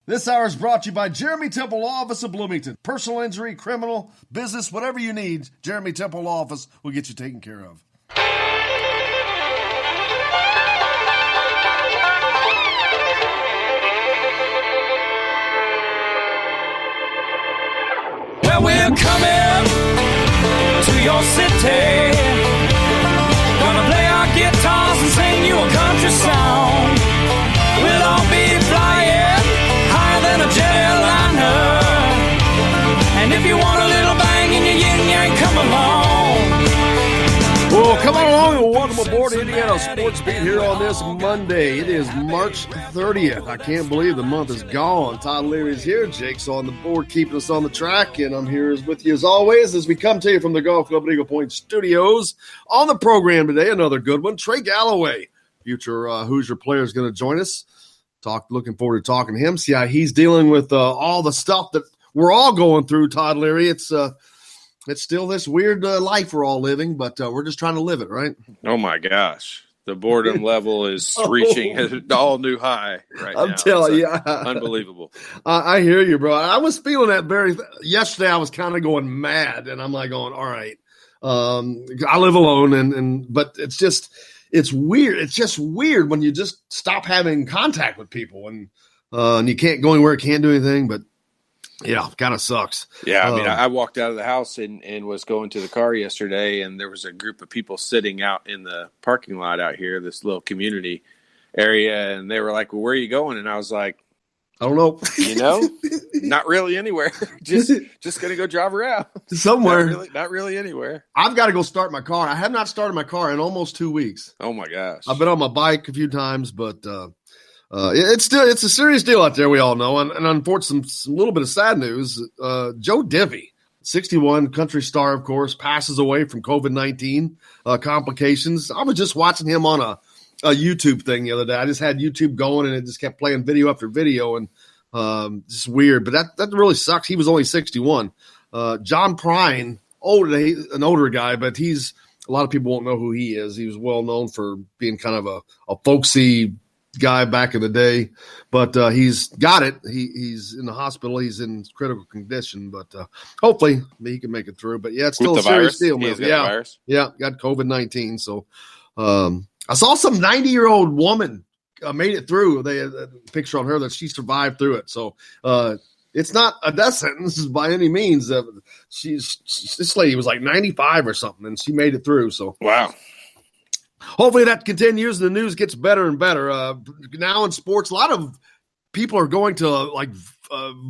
This hour is brought to you by Jeremy Temple Law Office of Bloomington. Personal injury, criminal, business, whatever you need, Jeremy Temple Law Office will get you taken care of. Well, we're coming to your city. Gonna play our guitars and sing you a country song. We'll all be flying higher than a jetliner. And if you want a little bang in your yin yang, come along. Well, come on along and welcome aboard Indiana Sports Beat here on this Monday. It is March 30th. I can't believe the month is gone. Todd Leary's here. Jake's on the board keeping us on the track. And I'm here with you as always as we come to you from the Golf Club at Eagle Point Studios. On the program today, another good one, Trey Galloway. Future Hoosier player is going to join us. Looking forward to talking to him, see how he's dealing with all the stuff that we're all going through, Todd Leary. It's still this weird life we're all living, but we're just trying to live it, right? Oh, my gosh. The boredom level is reaching an all-new high right now. I'm telling you. Unbelievable. I hear you, bro. I was feeling that yesterday I was kind of going mad, and I'm like going, all right. I live alone, but it's weird. It's just weird when you just stop having contact with people and you can't go anywhere, can't do anything, but yeah, kind of sucks. Yeah, I mean, I walked out of the house and was going to the car yesterday, and there was a group of people sitting out in the parking lot out here, this little community area, and they were like, well, where are you going? And I was like, I don't know. Not really anywhere. Just going to go drive around. Somewhere. Not really anywhere. I've got to go start my car. I have not started my car in almost 2 weeks. Oh, my gosh. I've been on my bike a few times, but it's a serious deal out there, we all know. And unfortunately, some little bit of sad news. Joe Divvy, 61, country star, of course, passes away from COVID-19 complications. I was just watching him on a YouTube thing the other day. I just had YouTube going, and it just kept playing video after video, and just weird. But that really sucks. He was only 61. John Prine, an older guy, but a lot of people won't know who he is. He was well known for being kind of a folksy guy back in the day, but he's got it. He's in the hospital. He's in critical condition, but hopefully he can make it through. But yeah, it's still a serious deal, man. Yeah, got COVID-19. So I saw some 90-year-old woman made it through. They had a picture on her that she survived through it. So it's not a death sentence by any means. This lady was like 95 or something, and she made it through. So wow. Hopefully that continues. The news gets better and better. Now in sports, a lot of people are going to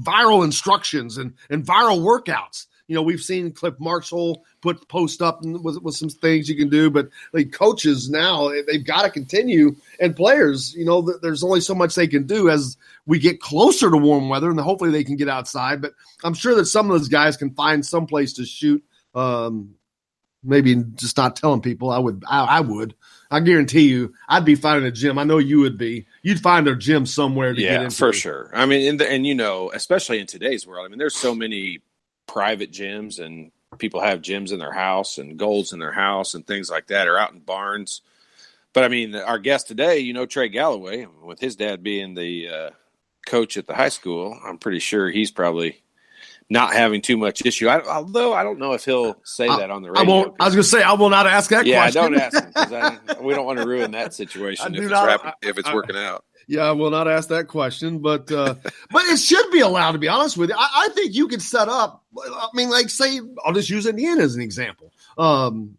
viral instructions and viral workouts. You know, we've seen Cliff Marshall post up with some things you can do, but like coaches now, they've got to continue, and players, you know, there's only so much they can do as we get closer to warm weather, and hopefully they can get outside. But I'm sure that some of those guys can find some place to shoot. Maybe just not telling people. I would. I guarantee you, I'd be finding a gym. I know you would be. You'd find a gym somewhere to get into. Yeah, for sure. I mean, and you know, especially in today's world, I mean, there's so many private gyms, and people have gyms in their house and goals in their house and things like that, or out in barns. But I mean, our guest today, you know, Trey Galloway, with his dad being the coach at the high school, I'm pretty sure he's probably not having too much issue. Although I don't know if he'll say that on the radio. I won't. I was going to say I will not ask that question. Yeah, don't ask him, because we don't want to ruin that situation if it's working out. Yeah, I will not ask that question, but it should be allowed, to be honest with you. I think you could set up. I mean, like, say, I'll just use Indiana as an example.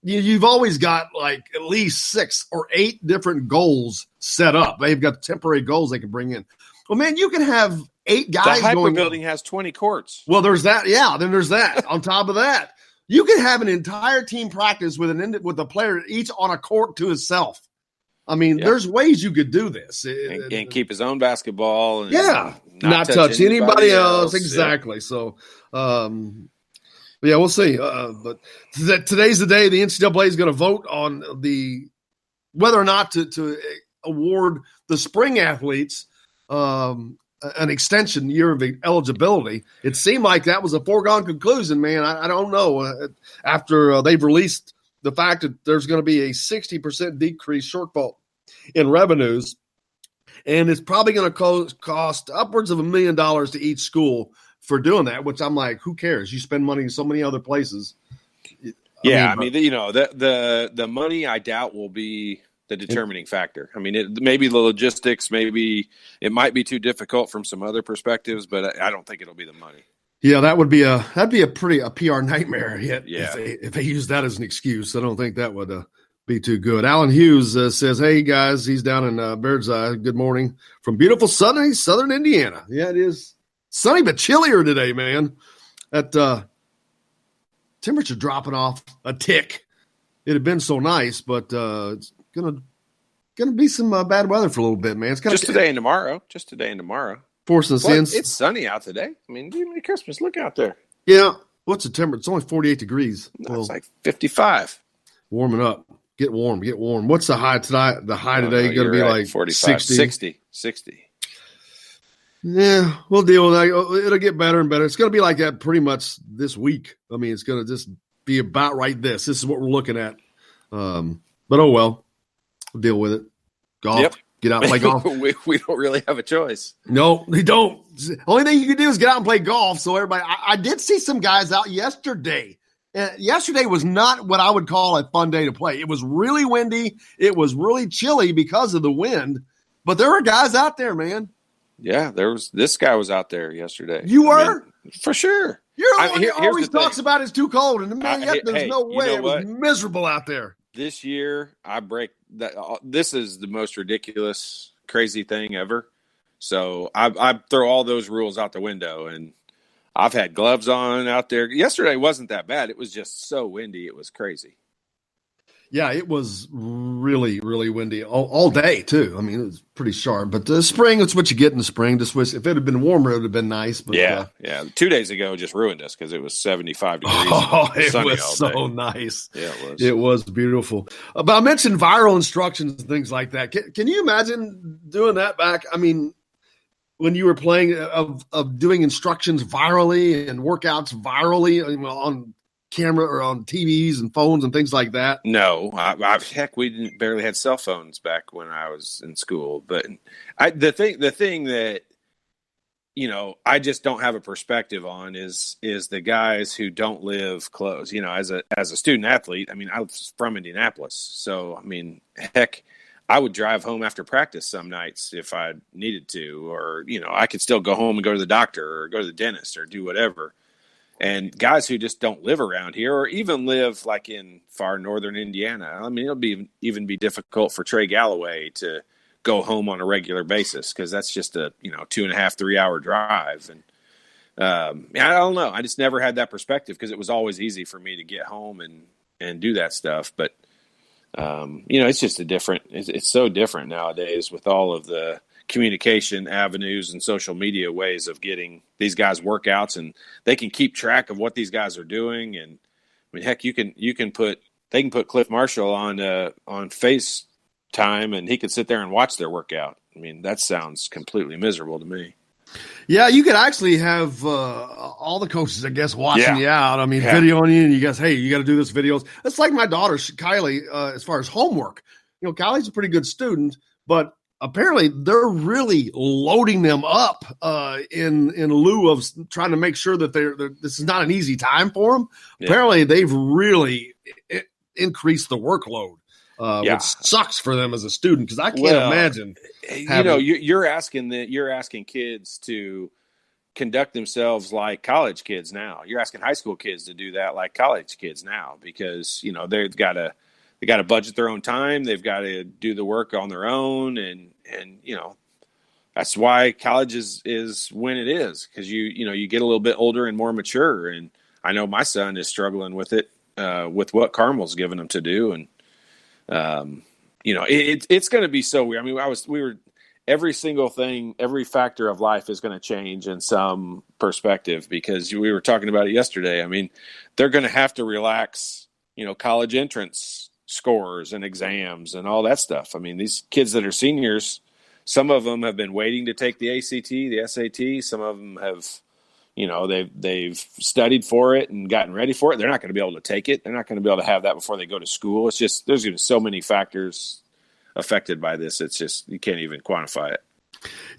You've always got like at least 6 or 8 different goals set up. They've got temporary goals they can bring in. Well, man, you can have 8 guys. The Hyper building has 20 courts. Well, there's that. Yeah, then there's that. On top of that, you can have an entire team practice with a player each on a court to himself. I mean, there's ways you could do this. And keep his own basketball. And not touch anybody else. Exactly. Yeah. So, we'll see. But today's the day the NCAA is going to vote on whether or not to award the spring athletes an extension year of eligibility. It seemed like that was a foregone conclusion, man. I don't know. After they've released the fact that there's going to be a 60% decrease shortfall in revenues, and it's probably going to cost upwards of $1 million to each school for doing that, which I'm like, who cares? You spend money in so many other places. The money I doubt will be the determining factor. I mean, maybe the logistics, maybe it might be too difficult from some other perspectives, but I don't think it'll be the money. Yeah, that'd be a PR nightmare. If they use that as an excuse, I don't think that would be too good. Alan Hughes says, "Hey guys, he's down in Birdseye. Good morning from beautiful sunny Southern Indiana. Yeah, it is sunny but chillier today, man. That temperature dropping off a tick. It had been so nice, but it's gonna be some bad weather for a little bit, man. It's just today and tomorrow. Forcing us in. It's sunny out today. I mean, Merry Christmas. Look out there. Yeah. What's the temperature? It's only 48 degrees. No, it's like 55. Warming up. Get warm. What's the high today? The high today going to be like 45, 60. Yeah, we'll deal with that. It'll get better and better. It's going to be like that pretty much this week. I mean, it's going to just be about right this. This is what we're looking at. But oh well. We'll deal with it. Golf. Yep. Get out and play golf. we don't really have a choice. No, they don't. Only thing you can do is get out and play golf. So everybody, I did see some guys out yesterday. Yesterday was not what I would call a fun day to play. It was really windy. It was really chilly because of the wind. But there were guys out there, man. Yeah, this guy was out there yesterday. You were? For sure. You're the one who always talks about it's too cold. And there's no way. It was miserable out there. This year, I break that. This is the most ridiculous, crazy thing ever. So I throw all those rules out the window, and I've had gloves on out there. Yesterday wasn't that bad. It was just so windy. It was crazy. Yeah, it was really, really windy all day, too. I mean, it was pretty sharp. But the spring, it's what you get in the spring. Just wish if it had been warmer, it would have been nice. But, yeah. 2 days ago just ruined us because it was 75 degrees. It was so nice. Yeah, it was. It was beautiful. But I mentioned viral instructions and things like that. Can you imagine doing that back? I mean, when you were playing of doing instructions virally and workouts virally on camera or on TVs and phones and things like that? No, heck, we barely had cell phones back when I was in school. But the thing that I just don't have a perspective on is the guys who don't live close. As a student athlete, I mean, I was from Indianapolis, so I mean, heck, I would drive home after practice some nights if I needed to, or I could still go home and go to the doctor or go to the dentist or do whatever. And guys who just don't live around here or even live like in far northern Indiana, I mean, it'll even be difficult for Trey Galloway to go home on a regular basis because that's just a 2.5, 3 hour drive. And I don't know. I just never had that perspective because it was always easy for me to get home and do that stuff. But it's just it's so different nowadays with all of the communication avenues and social media ways of getting these guys workouts, and they can keep track of what these guys are doing. And I mean, heck, they can put Cliff Marshall on FaceTime and he could sit there and watch their workout. I mean, that sounds completely miserable to me. Yeah, you could actually have all the coaches, I guess, watching you out. I mean, videoing you, and you guys, hey, you got to do this videos. It's like my daughter, Kylie, as far as homework. Kylie's a pretty good student, but apparently they're really loading them up in lieu of trying to make sure that this is not an easy time for them. Yeah. Apparently they've really increased the workload, which sucks for them as a student because I can't imagine. You're asking kids to conduct themselves like college kids now. You're asking high school kids to do that like college kids now because they've got to budget their own time. They've got to do the work on their own. And that's why college is when it is. Cause you get a little bit older and more mature. And I know my son is struggling with it, with what Carmel's given him to do. And, it's going to be so weird. I mean, every single thing, every factor of life is going to change in some perspective because we were talking about it yesterday. I mean, they're going to have to relax, college entrance scores and exams and all that stuff. I mean, these kids that are seniors, some of them have been waiting to take the ACT, the SAT. Some of them have, they've studied for it and gotten ready for it. They're not going to be able to take it. They're not going to be able to have that before they go to school. It's just, there's so many factors affected by this. It's just, you can't even quantify it.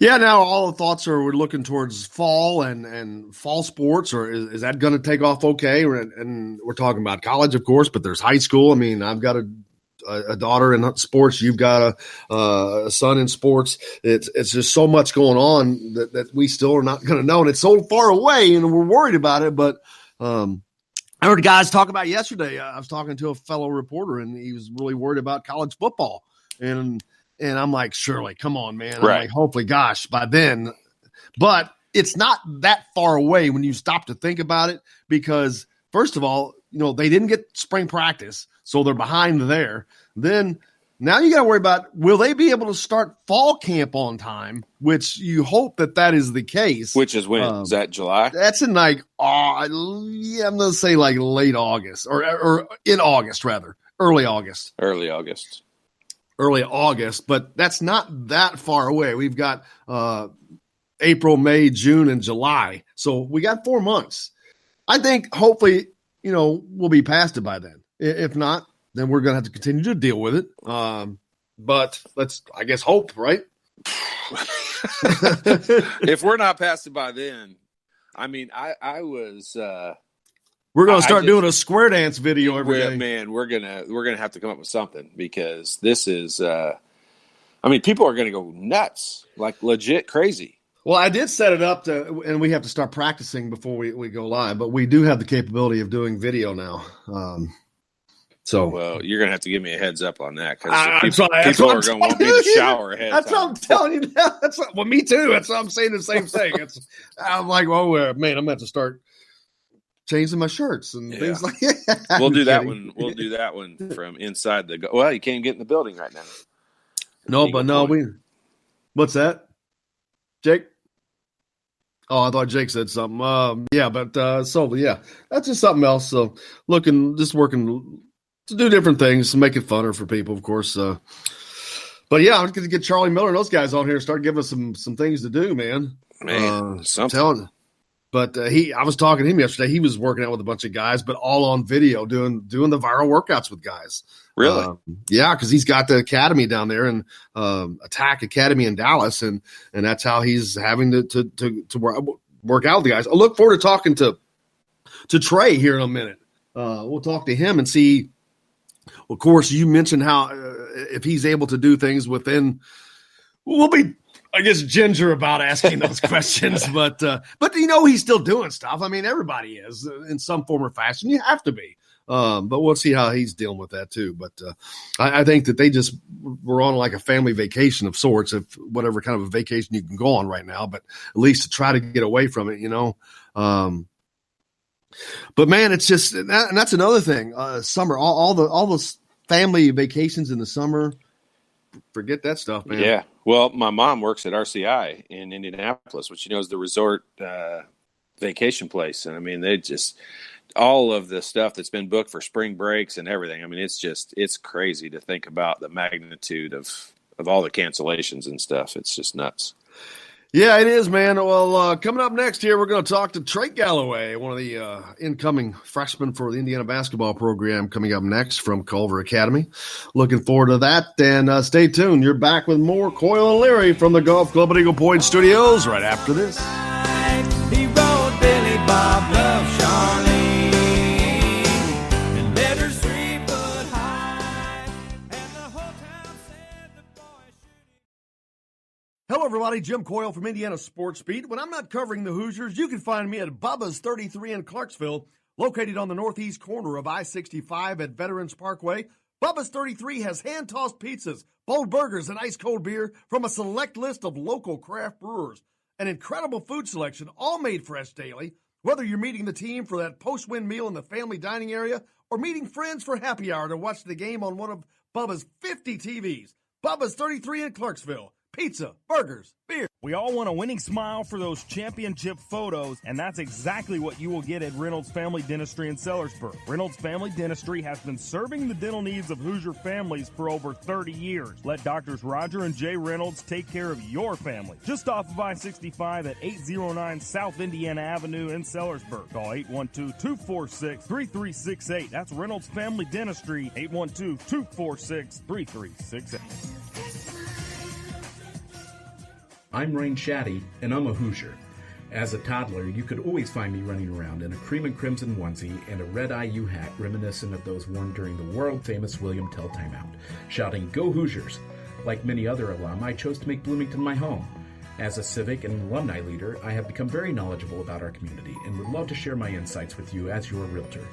Yeah, now all the thoughts are we're looking towards fall and fall sports, or is that going to take off okay? And we're talking about college, of course, but there's high school. I mean, I've got a daughter in sports. You've got a son in sports. It's just so much going on that we still are not going to know, and it's so far away, and we're worried about it. But I heard guys talk about yesterday. I was talking to a fellow reporter, and he was really worried about college football, and I'm like, Shirley, come on, man. Right. I'm like, hopefully, gosh, by then. But it's not that far away when you stop to think about it, because first of all, they didn't get spring practice, so they're behind there. Then now you got to worry about, will they be able to start fall camp on time, which you hope that is the case. Which is when? Is that July? That's in I'm going to say like late August or in August, rather. Early August. Early August, but that's not that far away. We've got April, May, June, and July. So we got 4 months. I think hopefully, we'll be past it by then. If not, then we're going to have to continue to deal with it. But let's, I guess, hope, right? If we're not past it by then, I mean, I was we're going to start doing a square dance video every day. Man, we're gonna have to come up with something, because this is people are gonna go nuts, like legit crazy. Well, I did set it up and we have to start practicing before we go live, but we do have the capability of doing video now. Well, you're gonna have to give me a heads up on that, because people are gonna want me to shower ahead. That's what I'm telling you now. Well, me too. That's what I'm saying. The same thing. I'm like, man, I'm gonna have to start changing my shirts and things like that. We'll do that one. We'll do that one from inside the. Well, you can't get in the building right now. What's that, Jake? Oh, I thought Jake said something. That's just something else. So working to do different things to make it funner for people, of course. But yeah, I'm going to get Charlie Miller and those guys on here and start giving us some things to do, man. Something. But I was talking to him yesterday. He was working out with a bunch of guys, but all on video, doing the viral workouts with guys. Really? Yeah, because he's got the academy down there, and Attack Academy in Dallas, and that's how he's having to work out with the guys. I look forward to talking to Trey here in a minute. We'll talk to him and see. Of course, you mentioned how if he's able to do things within, we'll be, I guess, ginger about asking those questions, but he's still doing stuff. I mean, everybody is in some form or fashion. You have to be. But we'll see how he's dealing with that too. But I think that they just were on like a family vacation of sorts, if whatever kind of a vacation you can go on right now, but at least to try to get away from it, But man, it's just, and that's another thing. Summer, all those family vacations in the summer, forget that stuff, man. Yeah. Well, my mom works at RCI in Indianapolis, which is the resort vacation place, and I mean, they just all of the stuff that's been booked for spring breaks and everything. I mean, it's crazy to think about the magnitude of all the cancellations and stuff. It's just nuts. Yeah, it is, man. Well, coming up next here, we're going to talk to Trey Galloway, one of the incoming freshmen for the Indiana basketball program, coming up next from Culver Academy. Looking forward to that, and stay tuned. You're back with more Coyle and Leary from the Golf Club at Eagle Point Studios right after this. He wrote Billy Bob Love Charlene and let her 3 foot high, and the whole town said the boy shooting. Hello, everybody. Jim Coyle from Indiana Sports Beat. When I'm not covering the Hoosiers, you can find me at Bubba's 33 in Clarksville, located on the northeast corner of I-65 at Veterans Parkway. Bubba's 33 has hand-tossed pizzas, bold burgers, and ice-cold beer from a select list of local craft brewers. An incredible food selection, all made fresh daily. Whether you're meeting the team for that post-win meal in the family dining area or meeting friends for happy hour to watch the game on one of Bubba's 50 TVs. Bubba's 33 in Clarksville. Pizza, burgers, beer. We all want a winning smile for those championship photos, and that's exactly what you will get at Reynolds Family Dentistry in Sellersburg. Reynolds Family Dentistry has been serving the dental needs of Hoosier families for over 30 years. Let Doctors Roger and Jay Reynolds take care of your family. Just off of I-65 at 809 South Indiana Avenue in Sellersburg. Call 812-246-3368. That's Reynolds Family Dentistry, 812-246-3368. I'm Ryan Shaddy, and I'm a Hoosier. As a toddler, you could always find me running around in a cream and crimson onesie and a red IU hat reminiscent of those worn during the world-famous William Tell timeout, shouting, "Go Hoosiers!" Like many other alum, I chose to make Bloomington my home. As a civic and alumni leader, I have become very knowledgeable about our community and would love to share my insights with you as your realtor.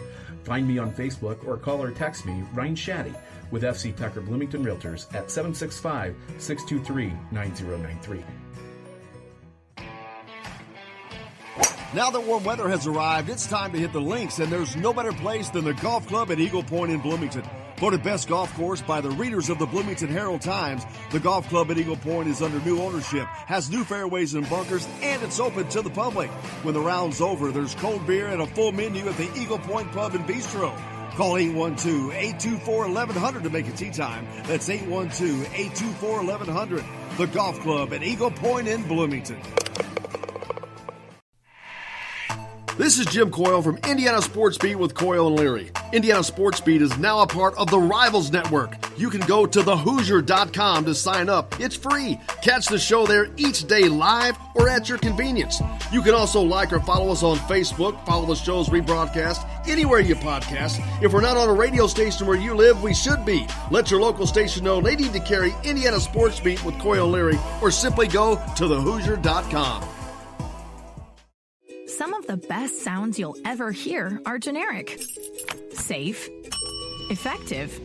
Find me on Facebook or call or text me, Ryan Shaddy, with FC Tucker Bloomington Realtors at 765-623-9093. Now that warm weather has arrived, it's time to hit the links, and there's no better place than the golf club at Eagle Point in Bloomington. Voted best golf course by the readers of the Bloomington Herald-Times, the golf club at Eagle Point is under new ownership, has new fairways and bunkers, and it's open to the public. When the round's over, there's cold beer and a full menu at the Eagle Point Pub and Bistro. Call 812-824-1100 to make a tee time. That's 812-824-1100. The golf club at Eagle Point in Bloomington. This is Jim Coyle from Indiana Sports Beat with Coyle and Leary. Indiana Sports Beat is now a part of the Rivals Network. You can go to thehoosier.com to sign up. It's free. Catch the show there each day live or at your convenience. You can also like or follow us on Facebook, follow the show's rebroadcast anywhere you podcast. If we're not on a radio station where you live, we should be. Let your local station know they need to carry Indiana Sports Beat with Coyle and Leary, or simply go to thehoosier.com. Some of the best sounds you'll ever hear are generic, safe, effective,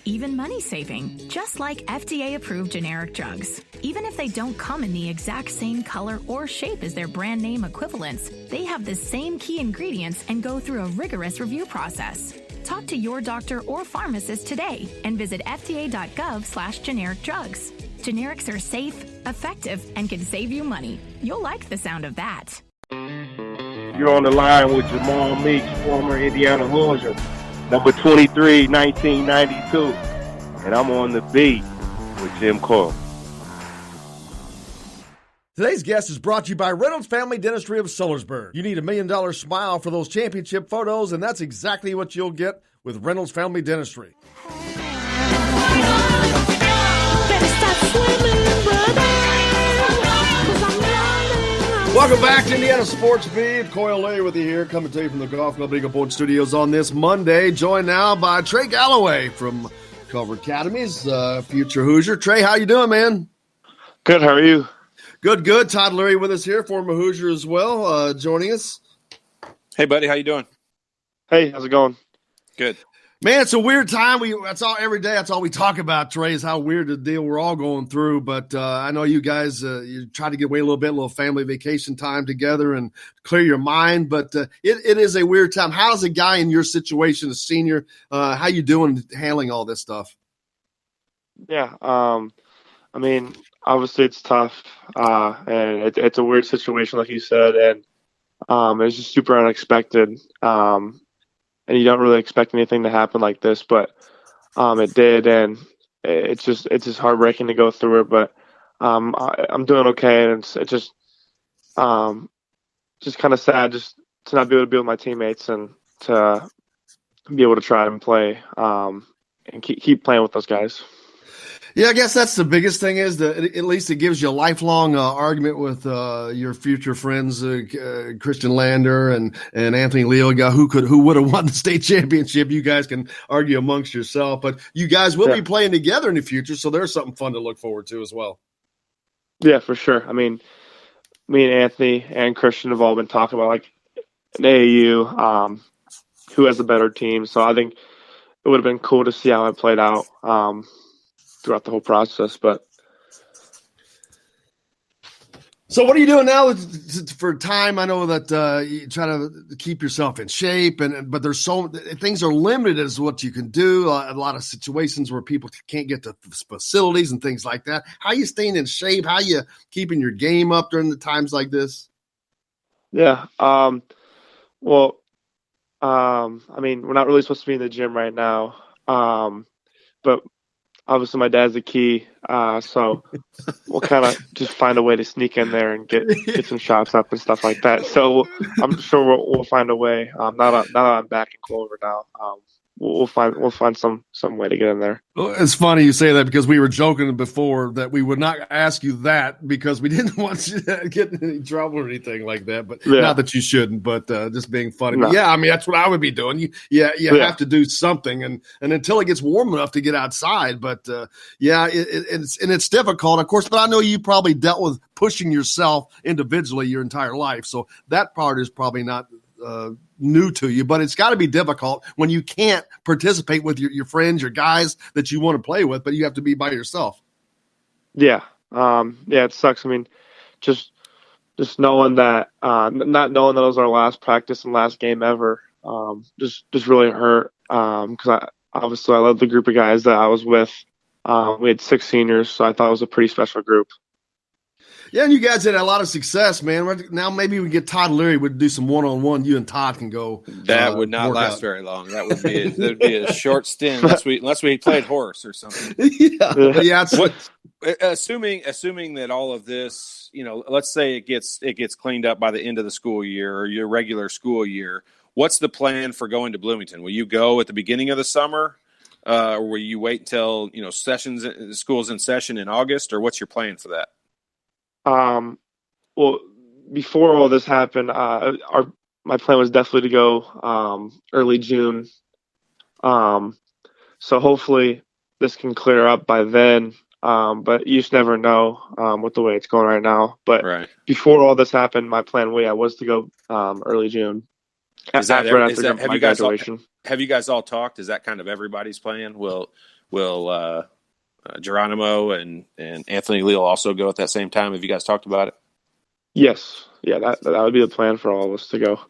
even money-saving, just like FDA-approved generic drugs. Even if they don't come in the exact same color or shape as their brand name equivalents, they have the same key ingredients and go through a rigorous review process. Talk to your doctor or pharmacist today and visit fda.gov/generic drugs. Generics are safe, effective, and can save you money. You'll like the sound of that. You're on the line with Jamal Meeks, former Indiana Hoosier, number 23, 1992. And I'm on the beat with Jim Coyle. Today's guest is brought to you by Reynolds Family Dentistry of Sellersburg. You need $1 million smile for those championship photos, and that's exactly what you'll get with Reynolds Family Dentistry. Welcome back to Indiana Sports Beat. Coyle Leary with you here, coming to you from the Golf Club Eagle Point Studios on this Monday. Joined now by Trey Galloway from Culver Academy's future Hoosier. Trey, how you doing, man? Good, how are you? Good, good. Todd Leary with us here, former Hoosier as well, joining us. Hey, buddy, how you doing? Hey, how's it going? Good. Man, it's a weird time. That's all every day. That's all we talk about, Trey, is how weird the deal we're all going through. But I know you guys, you try to get away a little family vacation time together and clear your mind. But it is a weird time. How's a guy in your situation, a senior, how you doing handling all this stuff? Yeah, I mean, obviously it's tough, and it's a weird situation, like you said, and it's just super unexpected. And you don't really expect anything to happen like this, but it did, and it's just heartbreaking to go through it. But I'm doing okay, and it's just kind of sad just to not be able to be with my teammates and to be able to try and play and keep playing with those guys. Yeah, I guess that's the biggest thing is that at least it gives you a lifelong argument with your future friends, Christian Lander and Anthony Leoga, who would have won the state championship. You guys can argue amongst yourself, but you guys will be playing together in the future, so there's something fun to look forward to as well. Yeah, for sure. I mean, me and Anthony and Christian have all been talking about like an AAU, who has a better team. So I think it would have been cool to see how it played out throughout the whole process. But so what are you doing now for time? I know that you try to keep yourself in shape, but there's things are limited as what you can do. A lot of situations where people can't get to facilities and things like that. How are you staying in shape? How are you keeping your game up during the times like this? Yeah. I mean, we're not really supposed to be in the gym right now. But obviously my dad's the key. So we'll kind of just find a way to sneak in there and get some shots up and stuff like that. So I'm sure we'll find a way. Now that I'm back in Clover now, we'll find some way to get in there. Well, it's funny you say that because we were joking before that we would not ask you that because we didn't want you to get in any trouble or anything like that. But not that you shouldn't, but just being funny. No. But yeah, I mean that's what I would be doing. You have to do something, and until it gets warm enough to get outside. But it's difficult, of course. But I know you probably dealt with pushing yourself individually your entire life, so that part is probably not new to you, but it's got to be difficult when you can't participate with your friends, your guys that you want to play with, but you have to be by yourself. Yeah. It sucks. I mean, just knowing that, not knowing that it was our last practice and last game ever, just really hurt. Cause I love the group of guys that I was with. We had 6 seniors, so I thought it was a pretty special group. Yeah, and you guys had a lot of success, man. Now maybe we get Todd Leary would do some one-on-one. You and Todd can go. That would not last very long. That would be a short stint unless we played horse or something. Yeah. Assuming that all of this, let's say it gets cleaned up by the end of the school year or your regular school year. What's the plan for going to Bloomington? Will you go at the beginning of the summer, or will you wait until school's in session in August, or what's your plan for that? Well, before all this happened, my plan was definitely to go early June. So hopefully this can clear up by then. But you just never know with the way it's going right now. But before all this happened, my plan was to go early June. After my graduation. Have you guys all talked? Is that kind of everybody's plan? Will Geronimo and Anthony Leal also go at that same time? Have you guys talked about it? Yes. Yeah, that would be the plan for all of us to go.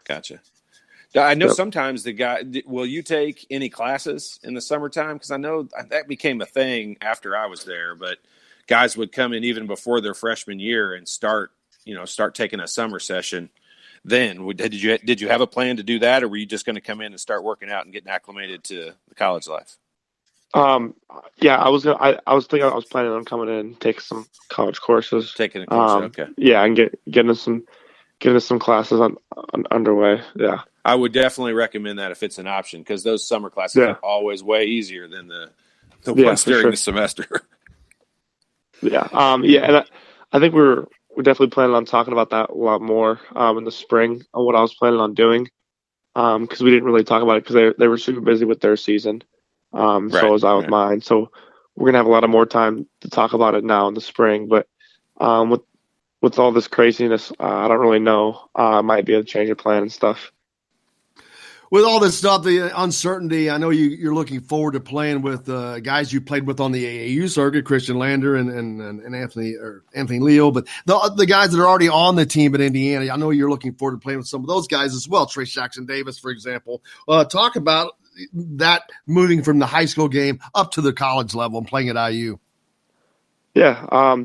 Gotcha. I know sometimes will you take any classes in the summertime? Because I know that became a thing after I was there, but guys would come in even before their freshman year and start taking a summer session. Then did you have a plan to do that, or were you just going to come in and start working out and getting acclimated to the college life? I was thinking I was planning on coming in and taking some college courses. Taking a course, okay. Yeah, and getting some classes on underway. Yeah. I would definitely recommend that if it's an option, because those summer classes are always way easier than the ones during the semester. Yeah. And I think we're definitely planning on talking about that a lot more in the spring on what I was planning on doing, because we didn't really talk about it because they were super busy with their season. So was I with mine. So we're gonna have a lot of more time to talk about it now in the spring. But with all this craziness, I don't really know. I might be able to change the plan and stuff. With all this stuff, the uncertainty, I know you're looking forward to playing with guys you played with on the AAU circuit, Christian Lander and Anthony Leal, but the guys that are already on the team at Indiana, I know you're looking forward to playing with some of those guys as well. Trey Jackson-Davis, for example. Talk about that moving from the high school game up to the college level and playing at IU. Yeah. I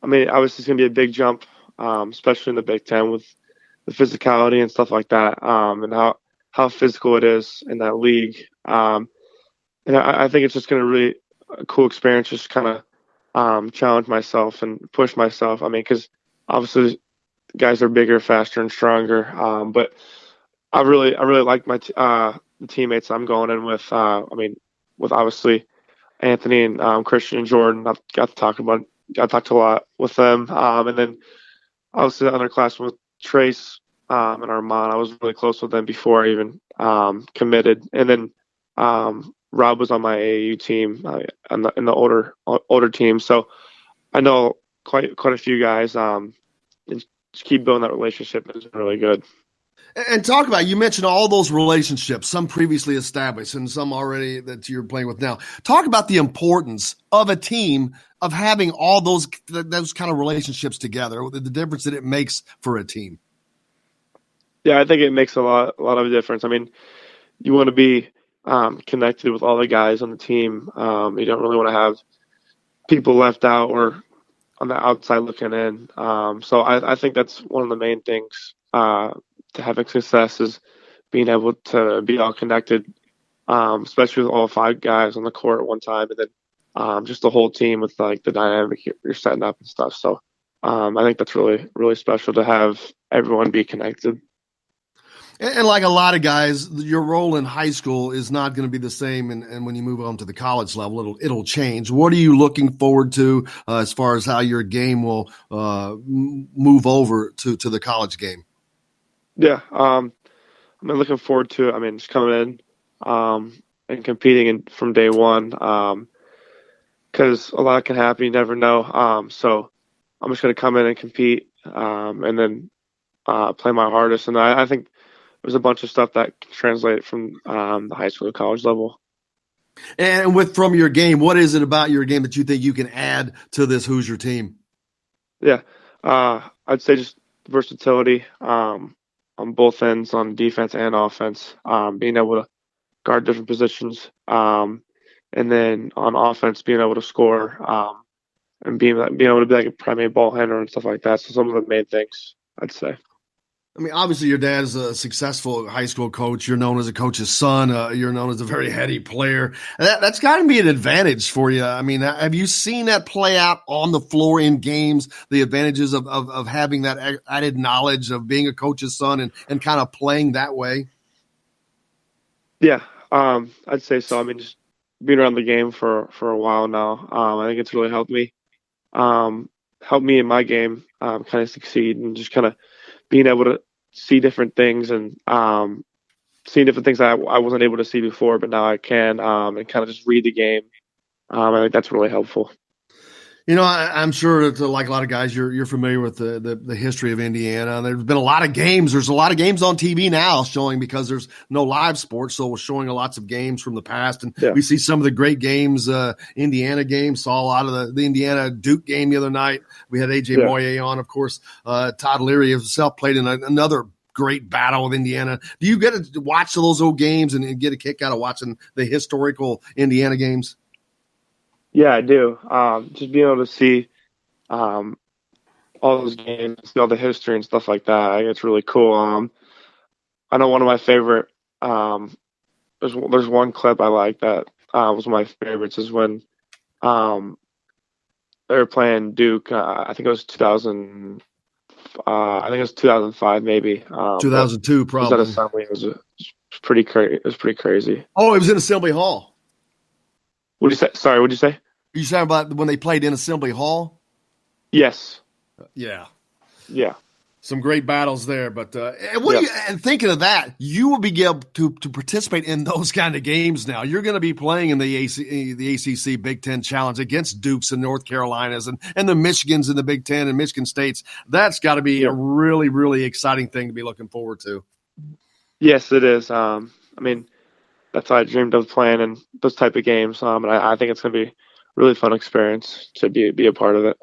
mean, obviously it's going to be a big jump, especially in the Big Ten with the physicality and stuff like that, and how physical it is in that league. And I think it's just going to really a cool experience, just kind of challenge myself and push myself. I mean, because obviously guys are bigger, faster, and stronger. But I really like my the teammates I'm going in with. With obviously Anthony and Christian and Jordan, I've got to talk a lot with them. And then obviously the underclassmen with Trace and Armand, I was really close with them before I even committed. And then Rob was on my AAU team in the older team, so I know quite a few guys. And just keep building that relationship is really good. And talk about, you mentioned all those relationships, some previously established and some already that you're playing with now. Talk about the importance of a team, of having all those kind of relationships together, the difference that it makes for a team. Yeah, I think it makes a lot of difference. I mean, you want to be connected with all the guys on the team. You don't really want to have people left out or on the outside looking in. So I think that's one of the main things to having success is being able to be all connected, especially with all 5 guys on the court at one time, and then just the whole team with like the dynamic you're setting up and stuff. So I think that's really, really special to have everyone be connected. And like a lot of guys, your role in high school is not going to be the same. And when you move on to the college level, it'll change. What are you looking forward to as far as how your game will move over to the college game? Yeah, I'm looking forward to it. I mean, just coming in and competing from day one because a lot can happen. You never know. So I'm just going to come in and compete and then play my hardest. And I think there's a bunch of stuff that can translate from the high school to college level. And from your game, what is it about your game that you think you can add to this Hoosier team? Yeah, I'd say just versatility on both ends, on defense and offense, being able to guard different positions, and then on offense, being able to score and being able to be like a primary ball handler and stuff like that. So some of the main things, I'd say. I mean, obviously, your dad is a successful high school coach. You're known as a coach's son. You're known as a very heady player. That's got to be an advantage for you. I mean, have you seen that play out on the floor in games, the advantages of having that added knowledge of being a coach's son and kind of playing that way? Yeah, I'd say so. I mean, just being around the game for a while now, I think it's really helped me in my game kind of succeed and just kind of being able to see different things and seeing different things that I wasn't able to see before, but now I can and kind of just read the game. I think that's really helpful. You know, I'm sure that like a lot of guys, you're familiar with the history of Indiana. There's been a lot of games. There's a lot of games on TV now showing because there's no live sports, so we're showing lots of games from the past. And we see some of the great games, Indiana games. Saw a lot of the Indiana Duke game the other night. We had A.J. Moye on, of course. Todd Leary himself played in another great battle with Indiana. Do you get to watch those old games and get a kick out of watching the historical Indiana games? Yeah, I do. Just being able to see all those games, see all the history and stuff like that, I think it's really cool. I know one of my favorite. There's one clip I like that was one of my favorites is when they were playing Duke. I think it was 2000. I think it was 2005, maybe. 2002, probably. It was at Assembly. It was pretty crazy. It was pretty crazy. Oh, it was in Assembly Hall. What did you say? Sorry, what did you say? You talking about when they played in Assembly Hall? Yes. Yeah. Yeah. Some great battles there, but and thinking of that, you will be able to participate in those kind of games now. You're going to be playing in the ACC Big Ten Challenge against Dukes and North Carolinas and the Michigans in the Big Ten and Michigan States. That's got to be a really, really exciting thing to be looking forward to. Yes, it is. I mean, that's how I dreamed of playing in those type of games, and I think it's going to be a really fun experience to be a part of it.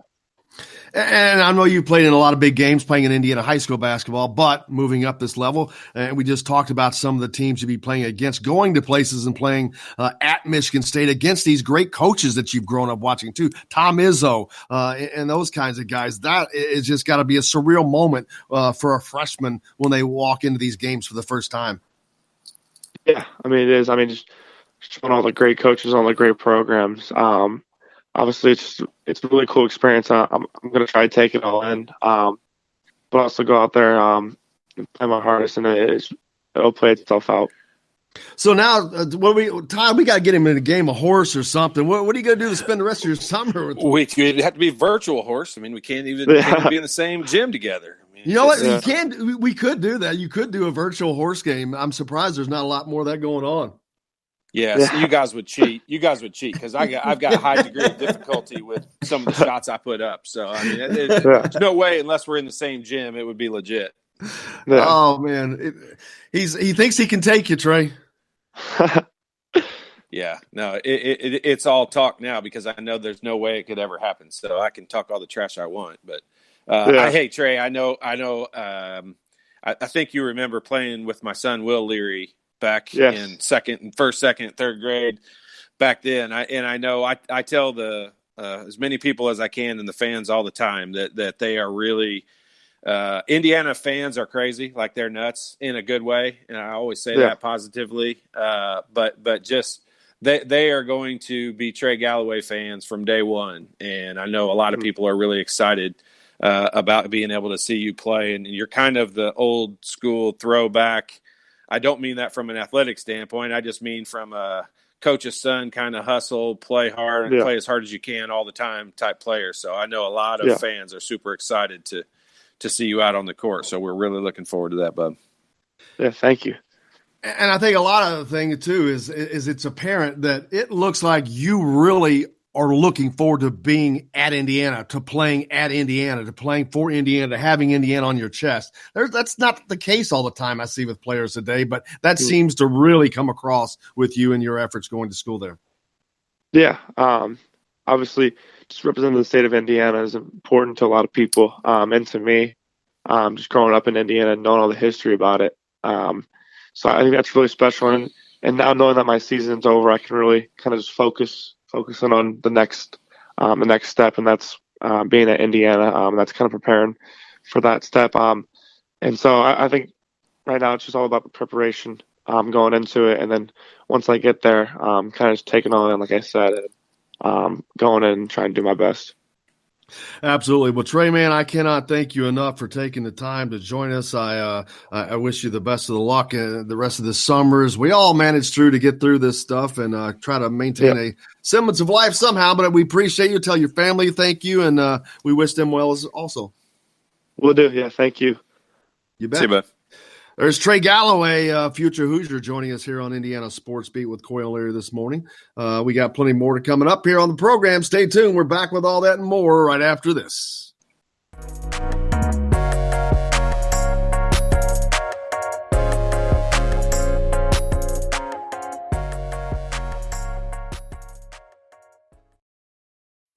And I know you played in a lot of big games playing in Indiana high school basketball, but moving up this level, and we just talked about some of the teams you'd be playing against, going to places and playing at Michigan State against these great coaches that you've grown up watching too, Tom Izzo and those kinds of guys. That is just got to be a surreal moment for a freshman when they walk into these games for the first time. Yeah, I mean, it is. I mean, just showing all the great coaches, all the great programs. Obviously, it's a really cool experience. I'm going to try to take it all in, but also go out there and play my hardest, and it'll play itself out. So now, Todd, we got to get him in a game of horse or something. What are you going to do to spend the rest of your summer with him? It'd have to be virtual horse. I mean, we can't even be in the same gym together. I mean, you know what? We could do that. You could do a virtual horse game. I'm surprised there's not a lot more of that going on. Yes, you guys would cheat. You guys would cheat because I've got a high degree of difficulty with some of the shots I put up. So I mean, there's no way unless we're in the same gym, it would be legit. Yeah. Oh man, he thinks he can take you, Trey. Yeah, no, it's all talk now because I know there's no way it could ever happen. So I can talk all the trash I want, but hey Trey, I know. I think you remember playing with my son Will Leary back in first, second, third grade back then. I know I tell as many people as I can and the fans all the time that they are really Indiana fans are crazy, like they're nuts in a good way. And I always say that positively. But just they are going to be Trey Galloway fans from day one. And I know a lot of people are really excited about being able to see you play. And you're kind of the old school throwback. I don't mean that from an athletic standpoint. I just mean from a coach's son, kind of hustle, play hard, and play as hard as you can all the time type player. So I know a lot of fans are super excited to see you out on the court. So we're really looking forward to that, bub. Yeah, thank you. And I think a lot of the thing too is it's apparent that it looks like you really are looking forward to being at Indiana, to playing at Indiana, to playing for Indiana, to having Indiana on your chest. That's not the case all the time I see with players today, but that seems to really come across with you and your efforts going to school there. Yeah. Obviously, just representing the state of Indiana is important to a lot of people, and to me, just growing up in Indiana and knowing all the history about it. So I think that's really special. And now knowing that my season's over, I can really kind of just focusing on the next step, and that's being at Indiana. That's kind of preparing for that step. And so I think right now it's just all about the preparation going into it, and then once I get there, kind of just taking on, like I said, going in and trying to do my best. Absolutely. Well, Trey, man, I cannot thank you enough for taking the time to join us. I wish you the best of the luck the rest of the summers. We all managed to get through this stuff and try to maintain a semblance of life somehow, but we appreciate you. Tell your family thank you, and we wish them well also. Will do. Yeah, thank you. You bet. See you, bud. There's Trey Galloway, future Hoosier, joining us here on Indiana Sports Beat with Coy and Leary this morning. We got plenty more to coming up here on the program. Stay tuned. We're back with all that and more right after this.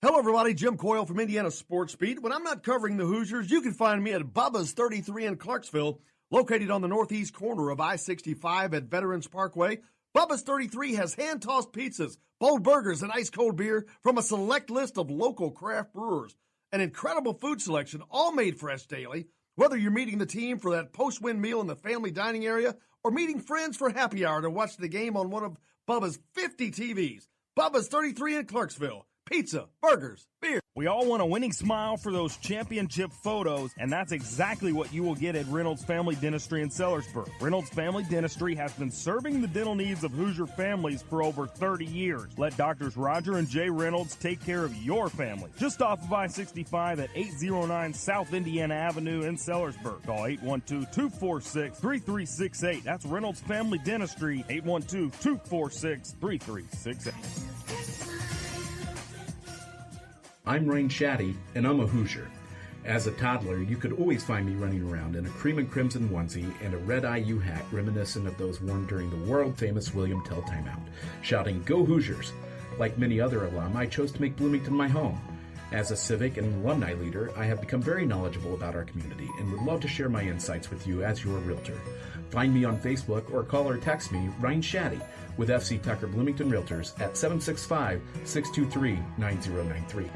Hello, everybody. Jim Coyle from Indiana Sports Beat. When I'm not covering the Hoosiers, you can find me at Bubba's 33 in Clarksville, located on the northeast corner of I-65 at Veterans Parkway. Bubba's 33 has hand-tossed pizzas, bold burgers, and ice-cold beer from a select list of local craft brewers. An incredible food selection, all made fresh daily. Whether you're meeting the team for that post-win meal in the family dining area or meeting friends for happy hour to watch the game on one of Bubba's 50 TVs. Bubba's 33 in Clarksville. Pizza, burgers, beer. We all want a winning smile for those championship photos, and that's exactly what you will get at Reynolds Family Dentistry in Sellersburg. Reynolds Family Dentistry has been serving the dental needs of Hoosier families for over 30 years. Let Doctors Roger and Jay Reynolds take care of your family. Just off of I-65 at 809 South Indiana Avenue in Sellersburg. Call 812-246-3368. That's Reynolds Family Dentistry, 812-246-3368. I'm Ryan Shaddy, and I'm a Hoosier. As a toddler, you could always find me running around in a cream and crimson onesie and a red IU hat reminiscent of those worn during the world-famous William Tell timeout, shouting, "Go Hoosiers!" Like many other alum, I chose to make Bloomington my home. As a civic and alumni leader, I have become very knowledgeable about our community and would love to share my insights with you as your realtor. Find me on Facebook or call or text me, Ryan Shaddy, with FC Tucker Bloomington Realtors at 765-623-9093.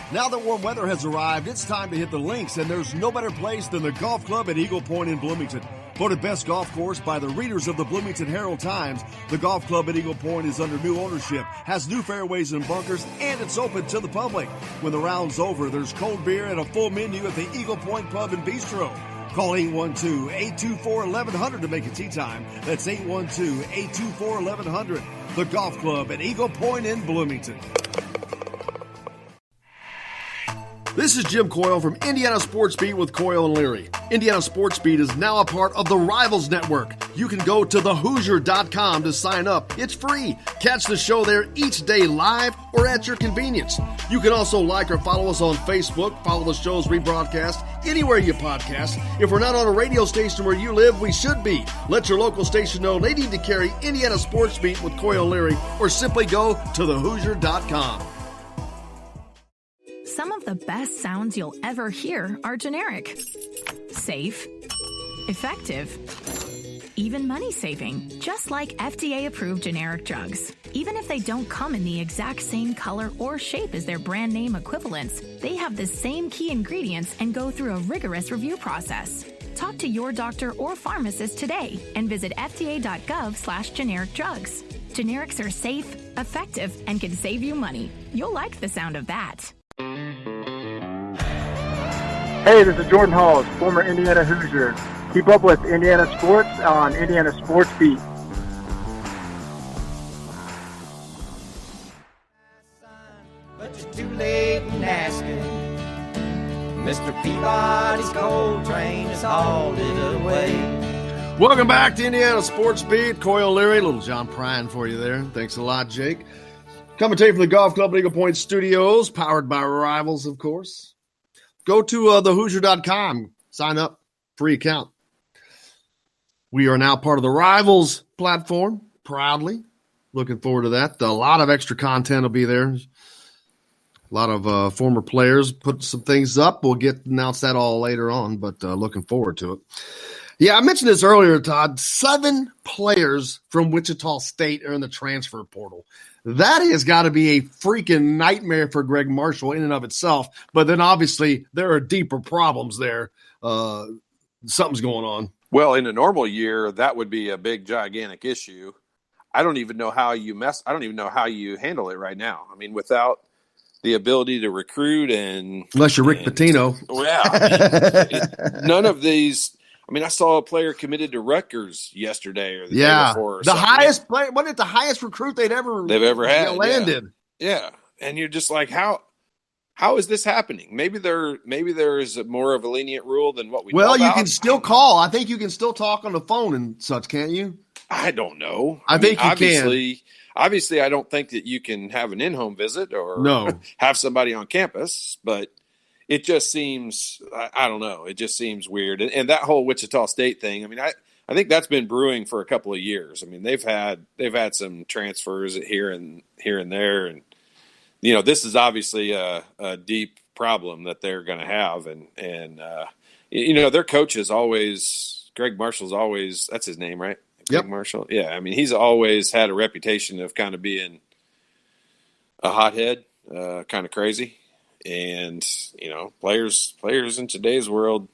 Now that warm weather has arrived, it's time to hit the links, and there's no better place than the Golf Club at Eagle Point in Bloomington. Voted best golf course by the readers of the Bloomington Herald-Times, the Golf Club at Eagle Point is under new ownership, has new fairways and bunkers, and it's open to the public. When the round's over, there's cold beer and a full menu at the Eagle Point Pub and Bistro. Call 812-824-1100 to make a tee time. That's 812-824-1100. The Golf Club at Eagle Point in Bloomington. This is Jim Coyle from Indiana Sports Beat with Coyle and Leary. Indiana Sports Beat is now a part of the Rivals Network. You can go to thehoosier.com to sign up. It's free. Catch the show there each day live or at your convenience. You can also like or follow us on Facebook, follow the show's rebroadcast anywhere you podcast. If we're not on a radio station where you live, we should be. Let your local station know they need to carry Indiana Sports Beat with Coyle and Leary, or simply go to thehoosier.com. Some of the best sounds you'll ever hear are generic, safe, effective, even money-saving, just like FDA-approved generic drugs. Even if they don't come in the exact same color or shape as their brand name equivalents, they have the same key ingredients and go through a rigorous review process. Talk to your doctor or pharmacist today and visit fda.gov/generic drugs. Generics are safe, effective, and can save you money. You'll like the sound of that. Hey, this is Jordan Halls, former Indiana Hoosier. Keep up with Indiana sports on Indiana Sports Beat. But you're too late in asking. Mr. Peabody's coal train is hauled it away. Welcome back to Indiana Sports Beat. Coy O'Leary, little John Prine for you there. Thanks a lot, Jake. Coming to you from the Golf Club Eagle Point Studios, powered by Rivals, of course. Go to thehoosier.com. Sign up. Free account. We are now part of the Rivals platform, proudly. Looking forward to that. A lot of extra content will be there. A lot of former players put some things up. We'll announce that all later on, but looking forward to it. Yeah, I mentioned this earlier, Todd. 7 players from Wichita State are in the transfer portal. That has got to be a freaking nightmare for Greg Marshall in and of itself. But then obviously there are deeper problems there. Something's going on. Well, in a normal year, that would be a big, gigantic issue. I don't even know how you handle it right now. I mean, without the ability to recruit unless you're Rick Pitino. None of these. I mean, I saw a player committed to Rutgers yesterday or the day before. The highest player. Wasn't it the highest recruit they've ever had? Landed. Yeah. And you're just like, how is this happening? Maybe there is more of a lenient rule than what we know about. You can still call. I think you can still talk on the phone and such, can't you? I don't know. I think you can. Obviously, I don't think that you can have an in-home visit or have somebody on campus, but it just seems, I don't know, it just seems weird. And that whole Wichita State thing, I mean, I think that's been brewing for a couple of years. I mean, they've had some transfers here and there, and this is obviously a deep problem that they're going to have, and their coach is always Greg Marshall's always, that's his name, right? Greg Marshall. Yeah, I mean, he's always had a reputation of kind of being a hothead, kind of crazy. And, players in today's world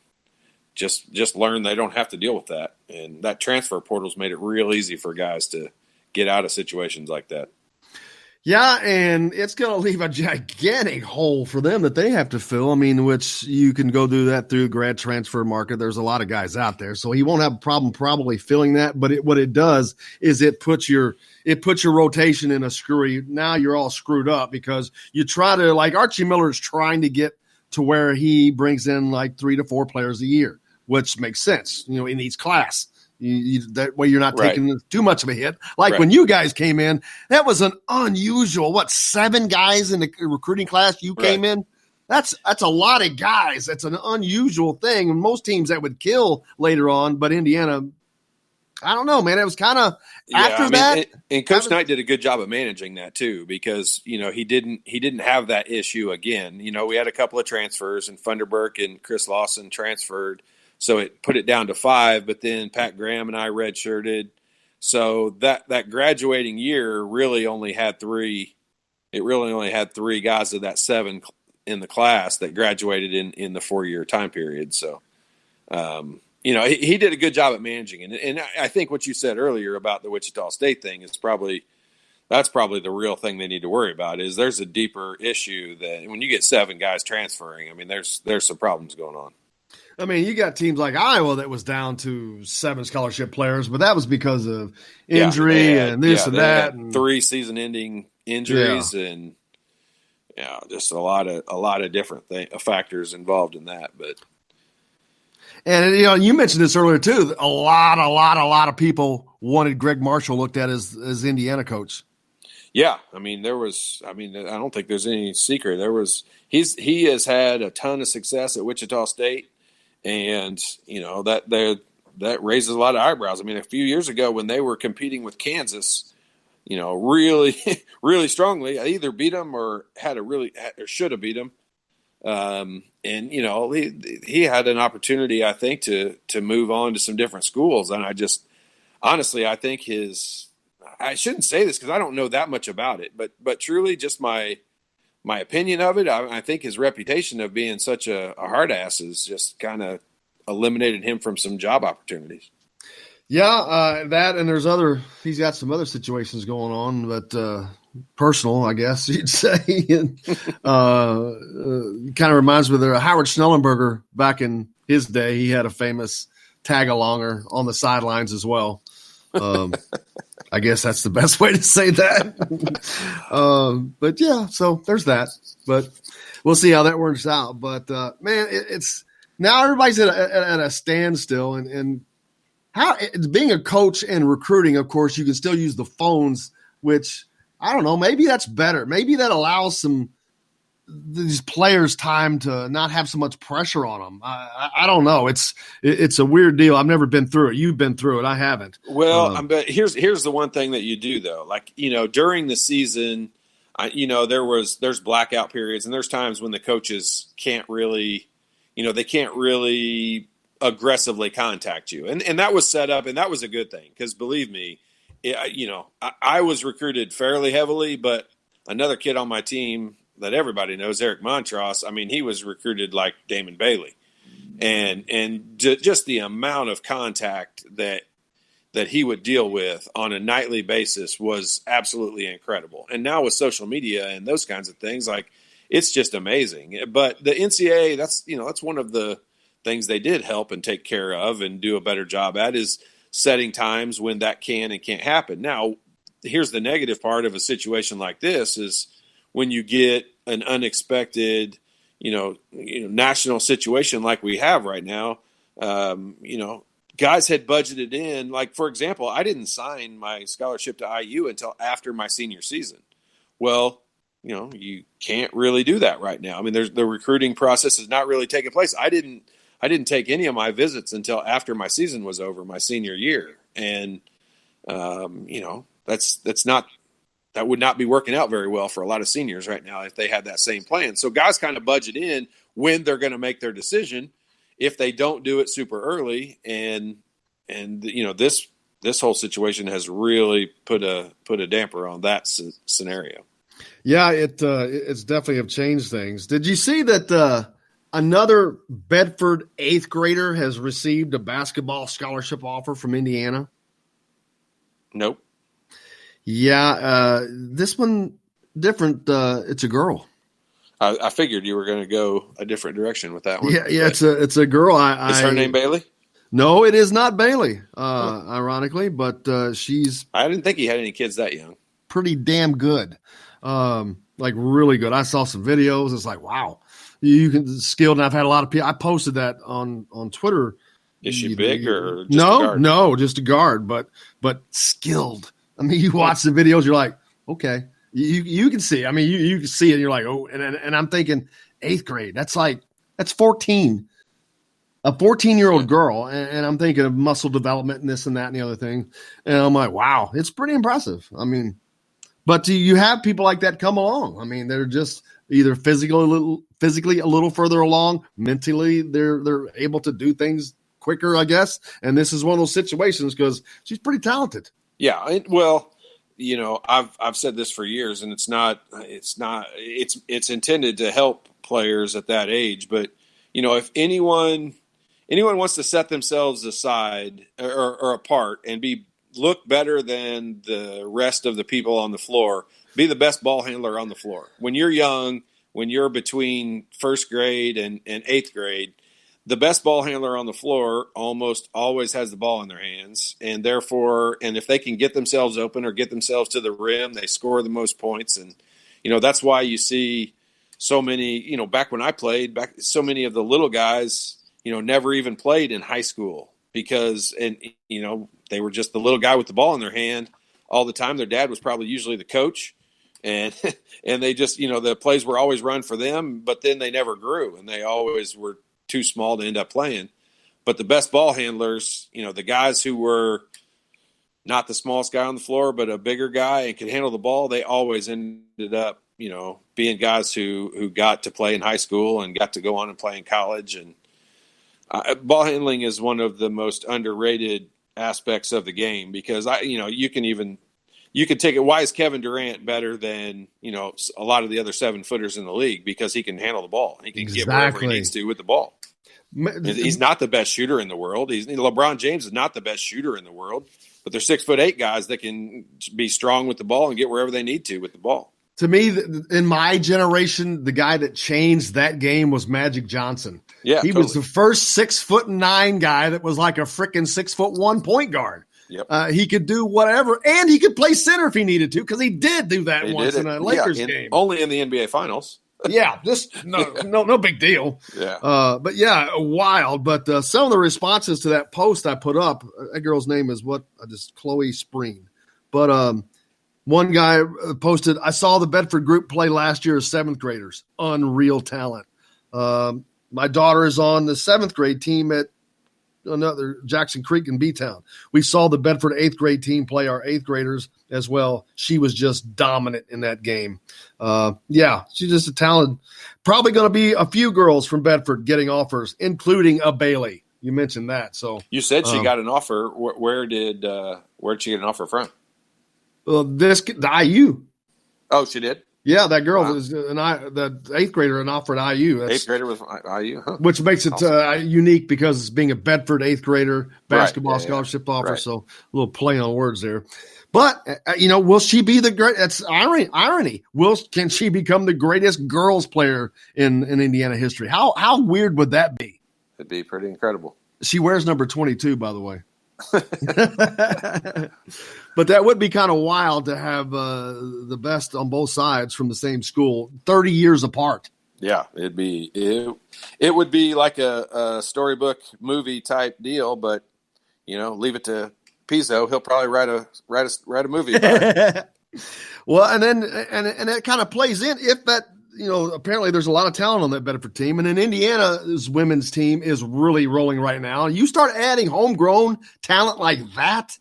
just learn they don't have to deal with that. And that transfer portal's made it real easy for guys to get out of situations like that. Yeah, and it's going to leave a gigantic hole for them that they have to fill. I mean, which you can go do that through grad transfer market. There's a lot of guys out there, so he won't have a problem probably filling that. But what it does is it puts your rotation in a screwy. Now you're all screwed up because you try to, like Archie Miller is trying to get to where he brings in like 3 to 4 players a year, which makes sense, in each class. That way you're not taking too much of a hit. Like when you guys came in, that was an unusual, 7 guys in the recruiting class you came in? That's a lot of guys. That's an unusual thing. And most teams that would kill later on, but Indiana, I don't know, man. It was kind of that. And Coach Knight did a good job of managing that too, because, he didn't have that issue again. We had a couple of transfers, and Funderburk and Chris Lawson transferred. So it put it down to 5, but then Pat Graham and I redshirted. So that graduating year really only had 3. It really only had 3 guys of that 7 in the class that graduated in the 4-year time period. So, he did a good job at managing it. And I think what you said earlier about the Wichita State thing is that's probably the real thing they need to worry about. Is there's a deeper issue that when you get 7 guys transferring, I mean, there's some problems going on. I mean, you got teams like Iowa that was down to 7 scholarship players, but that was because of injury and this and that. And 3 season-ending injuries and just a lot of different factors involved in that. And you mentioned this earlier too. A lot of people wanted Greg Marshall looked at as Indiana coach. Yeah, I mean, I don't think there's any secret. He has had a ton of success at Wichita State. And, that raises a lot of eyebrows. I mean, a few years ago when they were competing with Kansas, really, really strongly, I either beat them or should have beat them. And, he had an opportunity, I think, to move on to some different schools. And I think I shouldn't say this because I don't know that much about it, but truly just my opinion of it, I think his reputation of being such a hard ass has just kind of eliminated him from some job opportunities. Yeah, that and he's got some other situations going on, but personal, I guess you'd say. And, kind of reminds me of Howard Schnellenberger back in his day. He had a famous tag-alonger on the sidelines as well. I guess that's the best way to say that. But yeah, so there's that. But we'll see how that works out. But man, it's now everybody's at a standstill, and how it's being a coach and recruiting. Of course, you can still use the phones, which I don't know. Maybe that's better. Maybe that allows these players time to not have so much pressure on them. I don't know. It's a weird deal. I've never been through it. You've been through it. I haven't. Well, but here's the one thing that you do though. Like, during the season, there's blackout periods, and there's times when the coaches can't really, they can't really aggressively contact you. And that was set up, and that was a good thing, because believe me, I was recruited fairly heavily, but another kid on my team that everybody knows, Eric Montross, I mean, he was recruited like Damon Bailey. And just the amount of contact that he would deal with on a nightly basis was absolutely incredible. And now with social media and those kinds of things, like, it's just amazing. But the NCAA, that's one of the things they did help and take care of and do a better job at, is setting times when that can and can't happen. Now, here's the negative part of a situation like this is when you get an unexpected, national situation like we have right now. Guys had budgeted in, like, for example, I didn't sign my scholarship to IU until after my senior season. Well, you can't really do that right now. I mean, the recruiting process is not really taking place. I didn't take any of my visits until after my season was over, my senior year. And, that would not be working out very well for a lot of seniors right now if they had that same plan. So guys kind of budget in when they're going to make their decision if they don't do it super early. And this whole situation has really put a damper on that scenario. Yeah, it's definitely have changed things. Did you see that another Bedford 8th grader has received a basketball scholarship offer from Indiana? Nope. Yeah, this one different. It's a girl. I figured you were going to go a different direction with that one. Yeah, it's a girl. Is her name Bailey? No, it is not Bailey. Ironically, but she's. I didn't think he had any kids that young. Pretty damn good, like really good. I saw some videos. It's like, wow, you can skilled. And I've had a lot of people. I posted that on Twitter. Is she big or just no? A guard? No, just a guard, but skilled. I mean, you watch the videos, you're like, okay, you can see. I mean, you can see it. And you're like, oh, and I'm thinking 8th grade. That's 14, a 14-year-old girl, and I'm thinking of muscle development and this and that and the other thing. And I'm like, wow, it's pretty impressive. I mean, but you have people like that come along. I mean, they're just either physically a little further along, mentally they're able to do things quicker, I guess. And this is one of those situations because she's pretty talented. Yeah, well, I've said this for years, and it's intended to help players at that age. But if anyone wants to set themselves aside or apart and look better than the rest of the people on the floor, be the best ball handler on the floor. When you're young, when you're between 1st grade and 8th grade, the best ball handler on the floor almost always has the ball in their hands, and therefore, and if they can get themselves open or get themselves to the rim, they score the most points. And, that's why you see so many, back when I played, so many of the little guys, never even played in high school because, they were just the little guy with the ball in their hand all the time. Their dad was probably usually the coach, and they just, the plays were always run for them, but then they never grew, and they always were too small to end up playing. But the best ball handlers, the guys who were not the smallest guy on the floor, but a bigger guy and could handle the ball, they always ended up, being guys who got to play in high school and got to go on and play in college. And ball handling is one of the most underrated aspects of the game because you can take it. Why is Kevin Durant better than, a lot of the other 7-footers in the league? Because he can handle the ball. He can get wherever he needs to with the ball. He's not the best shooter in the world. LeBron James is not the best shooter in the world, but they're 6'8" guys that can be strong with the ball and get wherever they need to with the ball. To me, in my generation, the guy that changed that game was Magic Johnson. Yeah, he was the first 6'9" guy that was like a freaking 6'1" point guard. Yep. He could do whatever, and he could play center if he needed to, because he did do that once in a Lakers game. Only in the NBA Finals. Yeah, just no big deal. Yeah. But yeah, wild. But some of the responses to that post I put up, that girl's name is Chloe Spreen. But one guy posted, I saw the Bedford group play last year as 7th graders. Unreal talent. My daughter is on the 7th grade team at another Jackson Creek in B-Town. We saw the Bedford 8th grade team play our 8th graders as well. She was just dominant in that game. She's just a talent. Probably going to be a few girls from Bedford getting offers, including a Bailey. You mentioned that. So you said she got an offer. Where'd she get an offer from? The IU. Oh, she did? Yeah, that girl was the 8th grader an offer at IU. 8th grader was IU, huh? Which makes it unique because it's being a Bedford 8th grader basketball scholarship offer. Right. So a little play on words there. But will she be the great? That's irony. Can she become the greatest girls player in Indiana history? How weird would that be? It'd be pretty incredible. She wears number 22, by the way. But that would be kind of wild to have the best on both sides from the same school, 30 years apart. Yeah, it would be like a storybook movie type deal, but leave it to Pizzo. He'll probably write a movie about it. Well, and then that kind of plays in if that, apparently there's a lot of talent on that Bedford team, and in Indiana's women's team is really rolling right now. You start adding homegrown talent like that,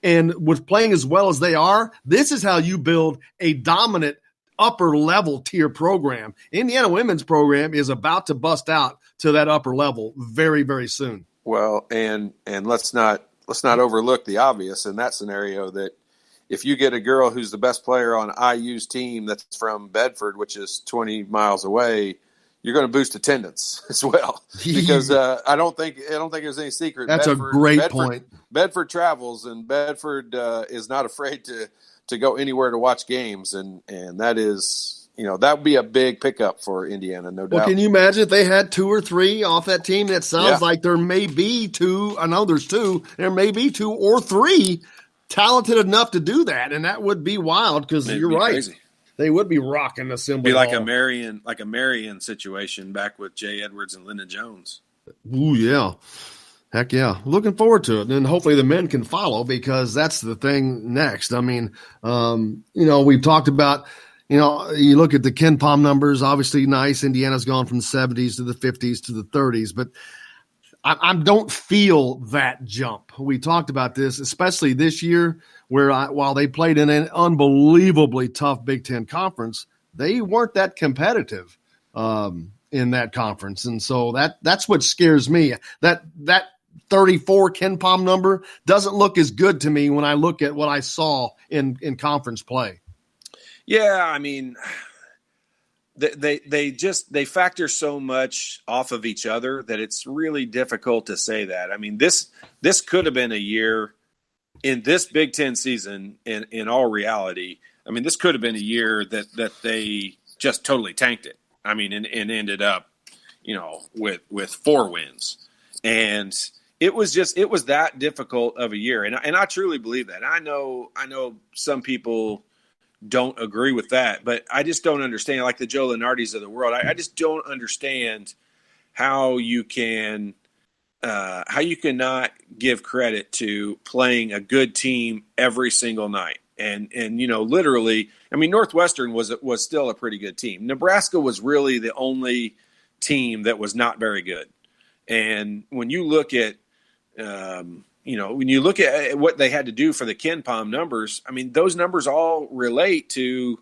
and with playing as well as they are, this is how you build a dominant upper level tier program. Indiana women's program is about to bust out to that upper level very, very soon. Well, and let's not overlook the obvious in that scenario, that if you get a girl who's the best player on IU's team that's from Bedford, which is 20 miles away, you're going to boost attendance as well. Because I don't think there's any secret. That's a great point. Bedford travels, and Bedford is not afraid to go anywhere to watch games, and that is, that would be a big pickup for Indiana, no doubt. Well, can you imagine if they had 2 or 3 off that team? That sounds like there may be 2. I know there's 2. There may be 2 or 3 talented enough to do that, and that would be wild, because you're right. Crazy. They would be rocking Assembly Hall. Be like a Marion situation back with Jay Edwards and Linda Jones. Ooh, yeah. Heck yeah. Looking forward to it. And hopefully the men can follow, because that's the thing next. I mean, we've talked about, you look at the Ken Palm numbers, obviously nice. Indiana's gone from the 70s to the 50s to the 30s, but I don't feel that jump. We talked about this, especially this year, where while they played in an unbelievably tough Big Ten conference, they weren't that competitive in that conference. And so that's what scares me. That 34 Ken Palm number doesn't look as good to me when I look at what I saw in conference play. Yeah, I mean, they factor so much off of each other that it's really difficult to say that. I mean, this could have been a year in this Big Ten season, in all reality. I mean, this could have been a year that they just totally tanked it. I mean, and ended up, with 4 wins. And it was that difficult of a year. And I truly believe that. I know some people don't agree with that, but I just don't understand, like the Joe Lenardis of the world. I just don't understand how you cannot give credit to playing a good team every single night. And literally, I mean, Northwestern was still a pretty good team. Nebraska was really the only team that was not very good. And when you look at what they had to do for the Ken Palm numbers, I mean, those numbers all relate to,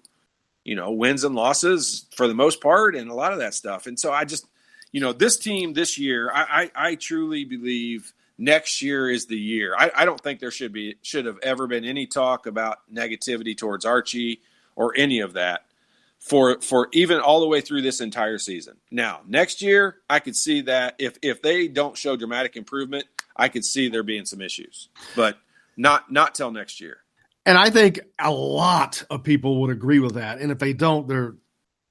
wins and losses for the most part, and a lot of that stuff. And so I just, this team this year, I truly believe next year is the year. I don't think there should have ever been any talk about negativity towards Archie or any of that for even all the way through this entire season. Now, next year, I could see that if they don't show dramatic improvement, I could see there being some issues. But Not till next year. And I think a lot of people would agree with that. And if they don't,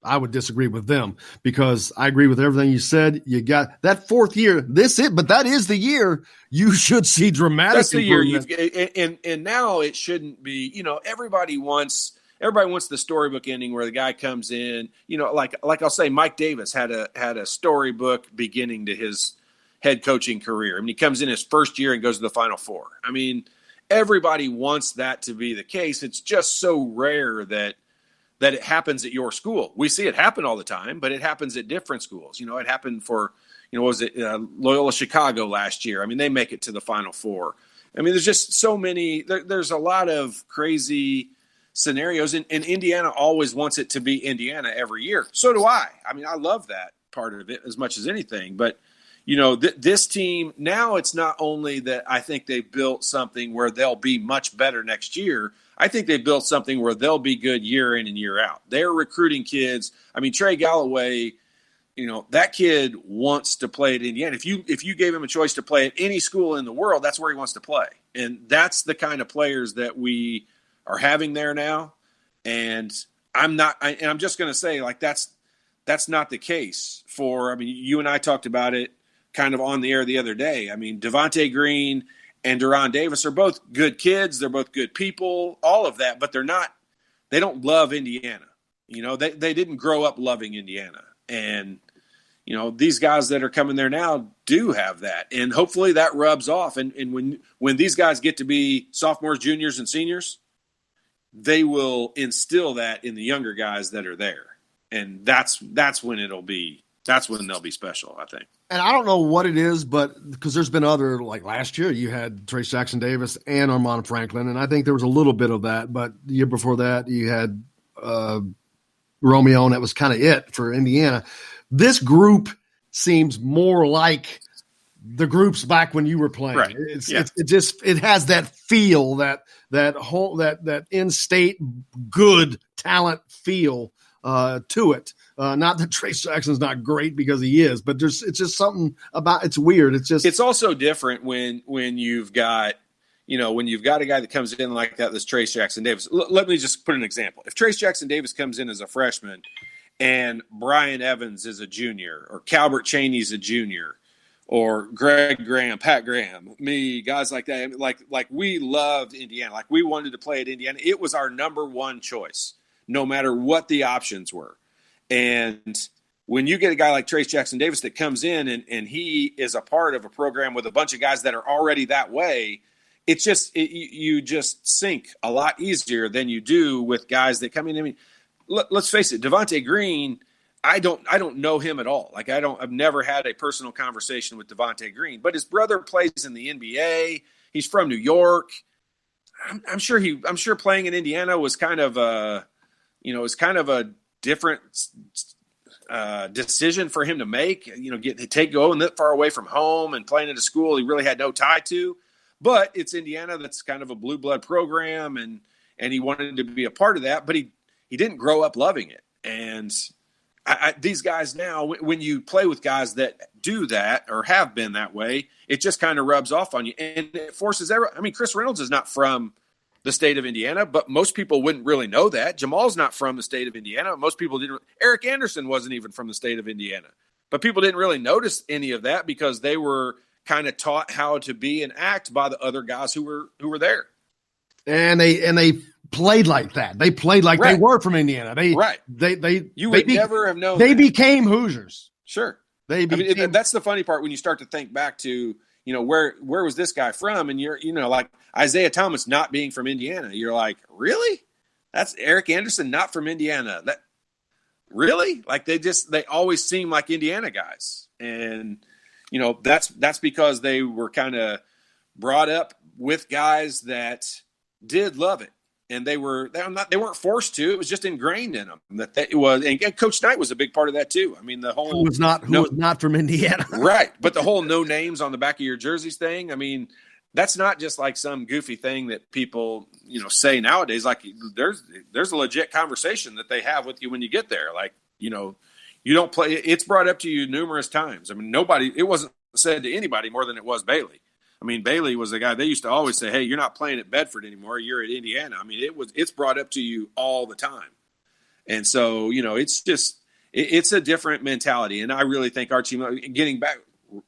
I would disagree with them, because I agree with everything you said. You got that fourth year. But that is the year you should see dramatic. That's the year and now it shouldn't be. Everybody wants the storybook ending where the guy comes in. Like I'll say, Mike Davis had a storybook beginning to his head coaching career. I mean, he comes in his first year and goes to the Final Four. I mean, everybody wants that to be the case. It's just so rare that it happens at your school. We see it happen all the time, but it happens at different schools. It happened for, Loyola Chicago last year. I mean, they make it to the Final Four. I mean, there's just so many, there's a lot of crazy scenarios, and Indiana always wants it to be Indiana every year. So do I. I mean, I love that part of it as much as anything, but this team now, it's not only that I think they built something where they'll be much better next year. I think they built something where they'll be good year in and year out. They're recruiting kids. I mean, Trey Galloway, that kid wants to play at Indiana. If you gave him a choice to play at any school in the world, that's where he wants to play. And that's the kind of players that we are having there now. And I'm just going to say, like, that's not the case you and I talked about it kind of on the air the other day. I mean, Devontae Green and Deron Davis are both good kids. They're both good people, all of that, but they don't love Indiana. They didn't grow up loving Indiana. And, these guys that are coming there now do have that. And hopefully that rubs off. And when these guys get to be sophomores, juniors, and seniors, they will instill that in the younger guys that are there. And that's when they'll be special, I think. And I don't know what it is, but because there's been other, like last year, you had Trace Jackson Davis and Armand Franklin, and I think there was a little bit of that. But the year before that, you had Romeo, and that was kind of it for Indiana. This group seems more like the groups back when you were playing. Right. It has that feel, that in-state good talent feel to it. Not that Trace Jackson's not great, because he is, but it's just something about it's weird. It's also different when you've got a guy that comes in like that, that's Trace Jackson Davis. Let me just put an example. If Trace Jackson Davis comes in as a freshman and Brian Evans is a junior, or Calbert Cheney's a junior, or Greg Graham, Pat Graham, me, guys like that, like we loved Indiana. Like, we wanted to play at Indiana. It was our number one choice, no matter what the options were. And when you get a guy like Trace Jackson Davis that comes in and he is a part of a program with a bunch of guys that are already that way, you just sink a lot easier than you do with guys that come in. I mean, let's face it, Devontae Green, I don't know him at all. Like, I've never had a personal conversation with Devontae Green, but his brother plays in the NBA. He's from New York. I'm sure playing in Indiana was kind of a different decision for him to make. Going that far away from home and playing at a school he really had no tie to. But it's Indiana, that's kind of a blue blood program, and he wanted to be a part of that, but he didn't grow up loving it. And these guys now, when you play with guys that do that or have been that way, it just kind of rubs off on you, and it forces Chris Reynolds is not from the state of Indiana, but most people wouldn't really know that. Jamal's not from the state of Indiana. Most people didn't. Eric Anderson wasn't even from the state of Indiana, but people didn't really notice any of that because they were kind of taught how to be and act by the other guys who were there. And they played like that. They played like right. They were from Indiana. You would never have known. They that. became Hoosiers. Sure. That's the funny part when you start to think back to, where was this guy from? And you're, like Isaiah Thomas not being from Indiana. You're like, really? That's Eric Anderson not from Indiana. That really? Like, they always seem like Indiana guys. And, that's because they were kind of brought up with guys that did love it. And they weren't forced to. It was just ingrained in them and Coach Knight was a big part of that too. I mean, the whole who was not from Indiana, right? But the whole no names on the back of your jerseys thing. I mean, that's not just like some goofy thing that people say nowadays. Like, there's a legit conversation that they have with you when you get there. Like, you don't play. It's brought up to you numerous times. I mean, it wasn't said to anybody more than it was Bailey. I mean, Bailey was the guy they used to always say, hey, you're not playing at Bedford anymore. You're at Indiana. I mean, it's brought up to you all the time. And so, it's a different mentality. And I really think Archie Miller, getting back,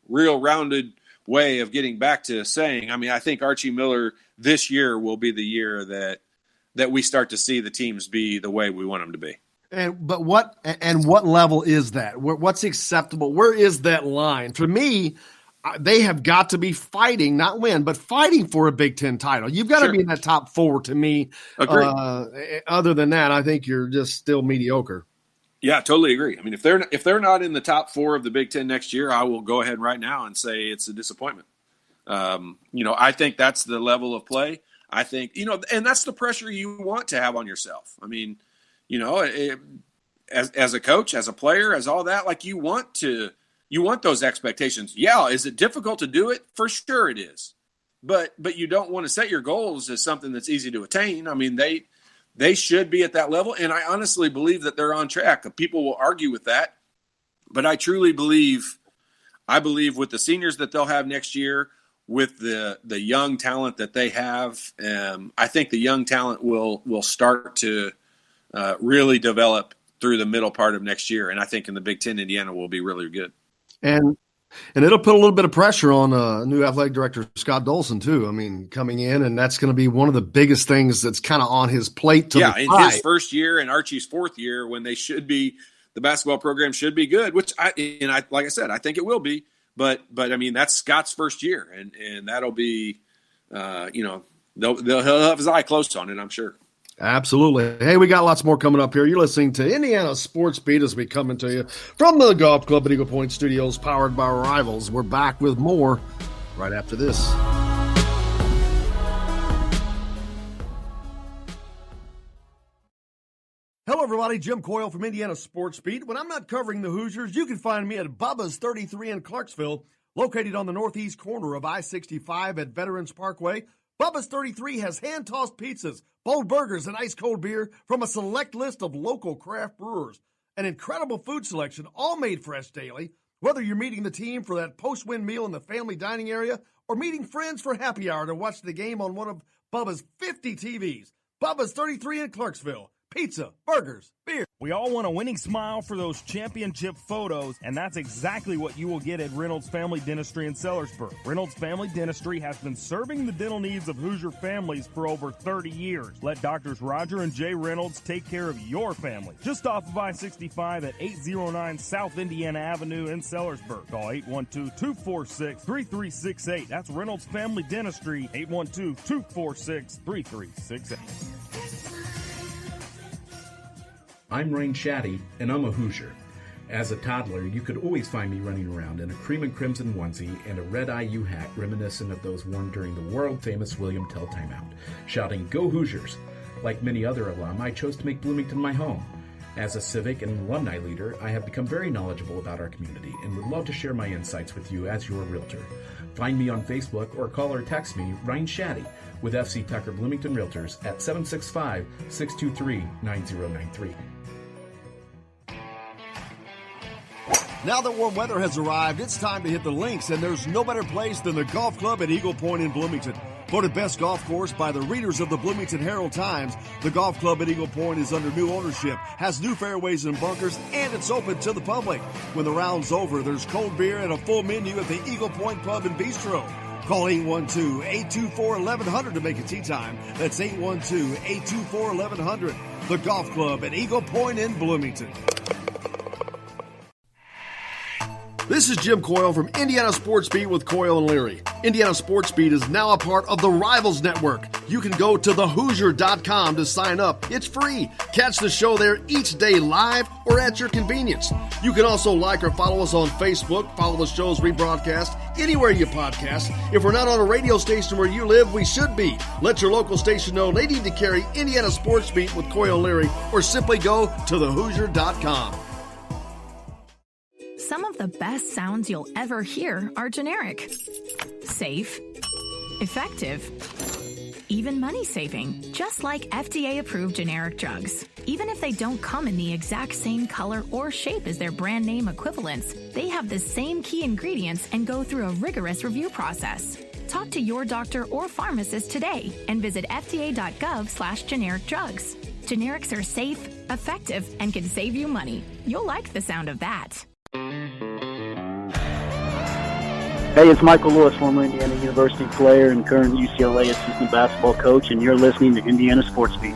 real rounded way of getting back to saying, I mean, I think Archie Miller this year will be the year that we start to see the teams be the way we want them to be. But what level is that? What's acceptable? Where is that line? For me, they have got to be fighting, not win, but fighting for a Big Ten title. You've got to be in that top 4 to me. Other than that, I think you're just still mediocre. Yeah, totally agree. I mean, if they're not in the top 4 of the Big Ten next year, I will go ahead right now and say it's a disappointment. I think that's the level of play. I think, and that's the pressure you want to have on yourself. I mean, as a coach, as a player, as all that, like you want those expectations. Yeah. Is it difficult to do it? For sure it is. But you don't want to set your goals as something that's easy to attain. I mean, they should be at that level. And I honestly believe that they're on track. People will argue with that, but I truly believe with the seniors that they'll have next year, with the young talent that they have, I think the young talent will start to really develop through the middle part of next year. And I think in the Big Ten, Indiana will be really good. And it'll put a little bit of pressure on new athletic director Scott Dolson too. I mean, coming in, and that's going to be one of the biggest things that's kind of on his plate. In his first year and Archie's 4th year, when they should be, the basketball program should be good, which I like I said, I think it will be. But I mean, that's Scott's first year, and that'll be, he'll have his eye close on it, I'm sure. Absolutely. Hey, we got lots more coming up here. You're listening to Indiana Sports Beat as we come into you from the Golf Club at Eagle Point Studios, powered by Rivals. We're back with more right after this. Hello, everybody. Jim Coyle from Indiana Sports Beat. When I'm not covering the Hoosiers, you can find me at Bubba's 33 in Clarksville, located on the northeast corner of I-65 at Veterans Parkway. Bubba's 33 has hand-tossed pizzas, bold burgers, and ice-cold beer from a select list of local craft brewers. An incredible food selection, all made fresh daily. Whether you're meeting the team for that post-win meal in the family dining area or meeting friends for happy hour to watch the game on one of Bubba's 50 TVs. Bubba's 33 in Clarksville. Pizza, burgers, beer. We all want a winning smile for those championship photos, and that's exactly what you will get at Reynolds Family Dentistry in Sellersburg. Reynolds Family Dentistry has been serving the dental needs of Hoosier families for over 30 years. Let Doctors Roger and Jay Reynolds take care of your family. Just off of I-65 at 809 South Indiana Avenue in Sellersburg. Call 812-246-3368. That's Reynolds Family Dentistry, 812-246-3368. I'm Ryan Shaddy, and I'm a Hoosier. As a toddler, you could always find me running around in a cream and crimson onesie and a red IU hat reminiscent of those worn during the world-famous William Tell timeout, shouting, "Go Hoosiers!" Like many other alum, I chose to make Bloomington my home. As a civic and alumni leader, I have become very knowledgeable about our community and would love to share my insights with you as your realtor. Find me on Facebook or call or text me, Ryan Shaddy, with FC Tucker Bloomington Realtors at 765-623-9093. Now that warm weather has arrived, it's time to hit the links, and there's no better place than the Golf Club at Eagle Point in Bloomington. Voted best golf course by the readers of the Bloomington Herald-Times, the Golf Club at Eagle Point is under new ownership, has new fairways and bunkers, and it's open to the public. When the round's over, there's cold beer and a full menu at the Eagle Point Pub and Bistro. Call 812-824-1100 to make a tee time. That's 812-824-1100. The Golf Club at Eagle Point in Bloomington. This is Jim Coyle from Indiana Sports Beat with Coyle and Leary. Indiana Sports Beat is now a part of the Rivals Network. You can go to thehoosier.com to sign up. It's free. Catch the show there each day live or at your convenience. You can also like or follow us on Facebook, follow the show's rebroadcast anywhere you podcast. If we're not on a radio station where you live, we should be. Let your local station know they need to carry Indiana Sports Beat with Coyle and Leary, or simply go to thehoosier.com. Some of the best sounds you'll ever hear are generic, safe, effective, even money-saving, just like FDA-approved generic drugs. Even if they don't come in the exact same color or shape as their brand name equivalents, they have the same key ingredients and go through a rigorous review process. Talk to your doctor or pharmacist today and visit fda.gov/generic drugs. Generics are safe, effective, and can save you money. You'll like the sound of that. Hey, it's Michael Lewis, former Indiana University player and current UCLA assistant basketball coach, and you're listening to Indiana Sports Beat.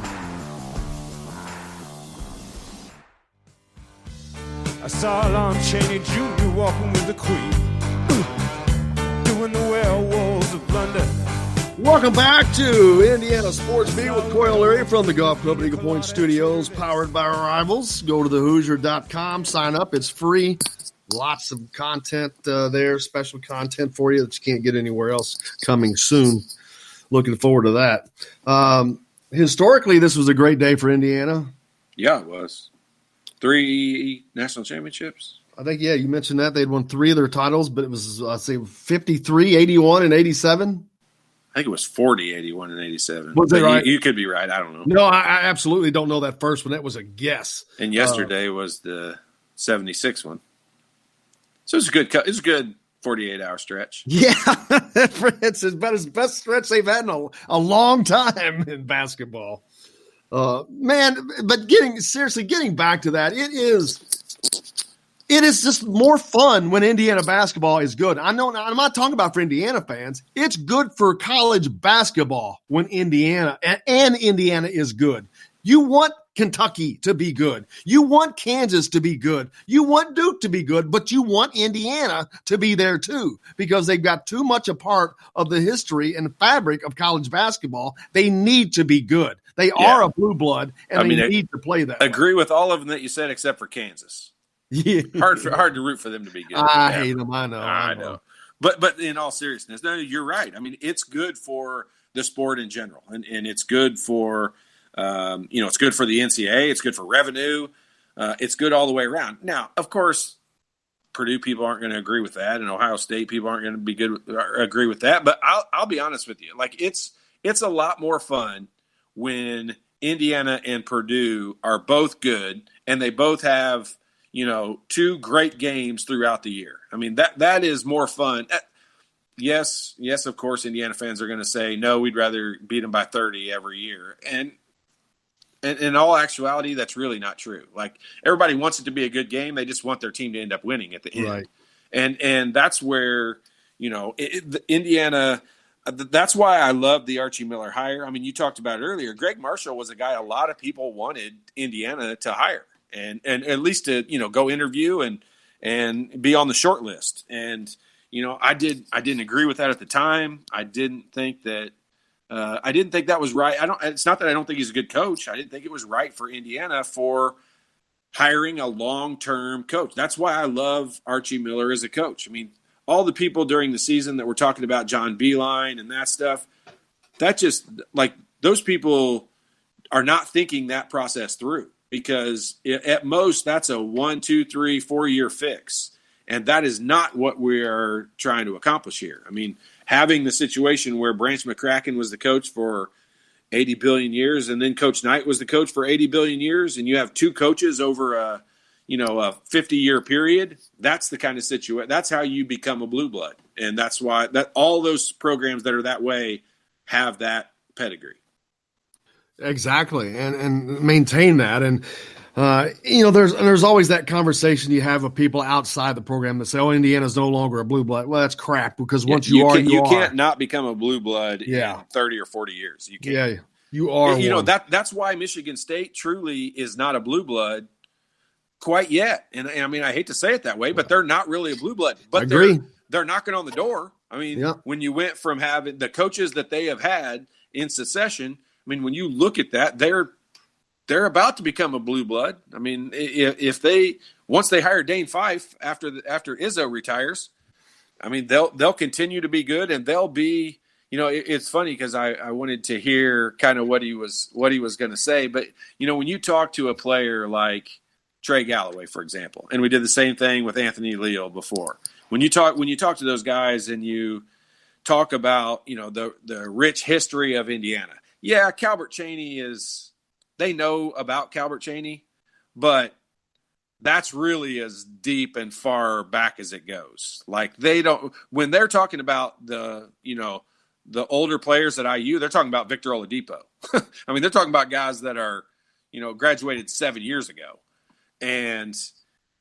I saw Lon Chaney Jr. walking with the Queen, doing the werewolves of London. Welcome back to Indiana Sports Beat with Coy O'Leary from the Golf Club Eagle Point Studios, powered by our rivals. Go to thehoosier.com, sign up. It's free. Lots of content there, special content for you that you can't get anywhere else coming soon. Looking forward to that. Historically, this was a great day for Indiana. Yeah, it was. 3 national championships. I think, yeah, you mentioned that. They'd won 3 of their titles, but it was, 53, 81, and 87. I think it was 40, 81, and 87. Was it right? You could be right. I don't know. No, I absolutely don't know that first one. That was a guess. And yesterday was the 76 one. So it's a good 48-hour stretch. Yeah, it's about his best stretch they've had in a long time in basketball. Man, but getting back to that, it is just more fun when Indiana basketball is good. I'm not talking about for Indiana fans. It's good for college basketball when Indiana is good. You want Kentucky to be good. You want Kansas to be good. You want Duke to be good, but you want Indiana to be there too, because they've got too much a part of the history and fabric of college basketball. They need to be good. They are a blue blood, and they need to play that. Agree with all of them that you said, except for Kansas. Yeah, hard to root for them to be good. I hate them. I know. But in all seriousness, no, you're right. I mean, it's good for the sport in general, and it's good for it's good for the NCAA. It's good for revenue. It's good all the way around. Now, of course, Purdue people aren't going to agree with that, and Ohio State people aren't going to agree with that. But I'll be honest with you. Like, it's a lot more fun when Indiana and Purdue are both good and they both have, 2 great games throughout the year. I mean, that is more fun. Yes, of course, Indiana fans are going to say, no, we'd rather beat them by 30 every year. And in all actuality, that's really not true. Like, everybody wants it to be a good game. They just want their team to end up winning at the end. Right. And that's where, Indiana – that's why I love the Archie Miller hire. I mean, you talked about it earlier. Greg Marshall was a guy a lot of people wanted Indiana to hire and at least to, go interview and be on the short list. And, I didn't agree with that at the time. I didn't think that was right. It's not that I don't think he's a good coach. I didn't think it was right for Indiana for hiring a long-term coach. That's why I love Archie Miller as a coach. I mean, all the people during the season that were talking about John Beilein and that stuff, that just, like, those people are not thinking that process through, because at most that's a 1, 2, 3, 4 year fix. And that is not what we are trying to accomplish here. I mean, having the situation where Branch McCracken was the coach for 80 billion years and then Coach Knight was the coach for 80 billion years, and you have 2 coaches over a 50-year period, that's the kind of situation. That's how you become a blue blood. And that's why all those programs that are that way have that pedigree. Exactly. And maintain that. And, there's always that conversation you have with people outside the program that say, oh, Indiana's no longer a blue blood. Well, that's crap, because once you can't not become a blue blood in 30 or 40 years. You can't. Yeah, you are. That's why Michigan State truly is not a blue blood quite yet. And I mean, I hate to say it that way, but they're not really a blue blood. But they're knocking on the door. I mean, when you went from having the coaches that they have had in succession, I mean, when you look at that, they're about to become a blue blood. I mean, once they hire Dane Fife after Izzo retires, I mean, they'll continue to be good, and they'll be. It's funny because I wanted to hear kind of what he was going to say, but when you talk to a player like Trey Galloway, for example, and we did the same thing with Anthony Leal before. When you talk to those guys and you talk about the rich history of Indiana, yeah, Calbert Cheaney they know about Calbert Cheaney, but that's really as deep and far back as it goes. Like they don't, when they're talking about the older players at IU, they're talking about Victor Oladipo. I mean, they're talking about guys that are, graduated 7 years ago. And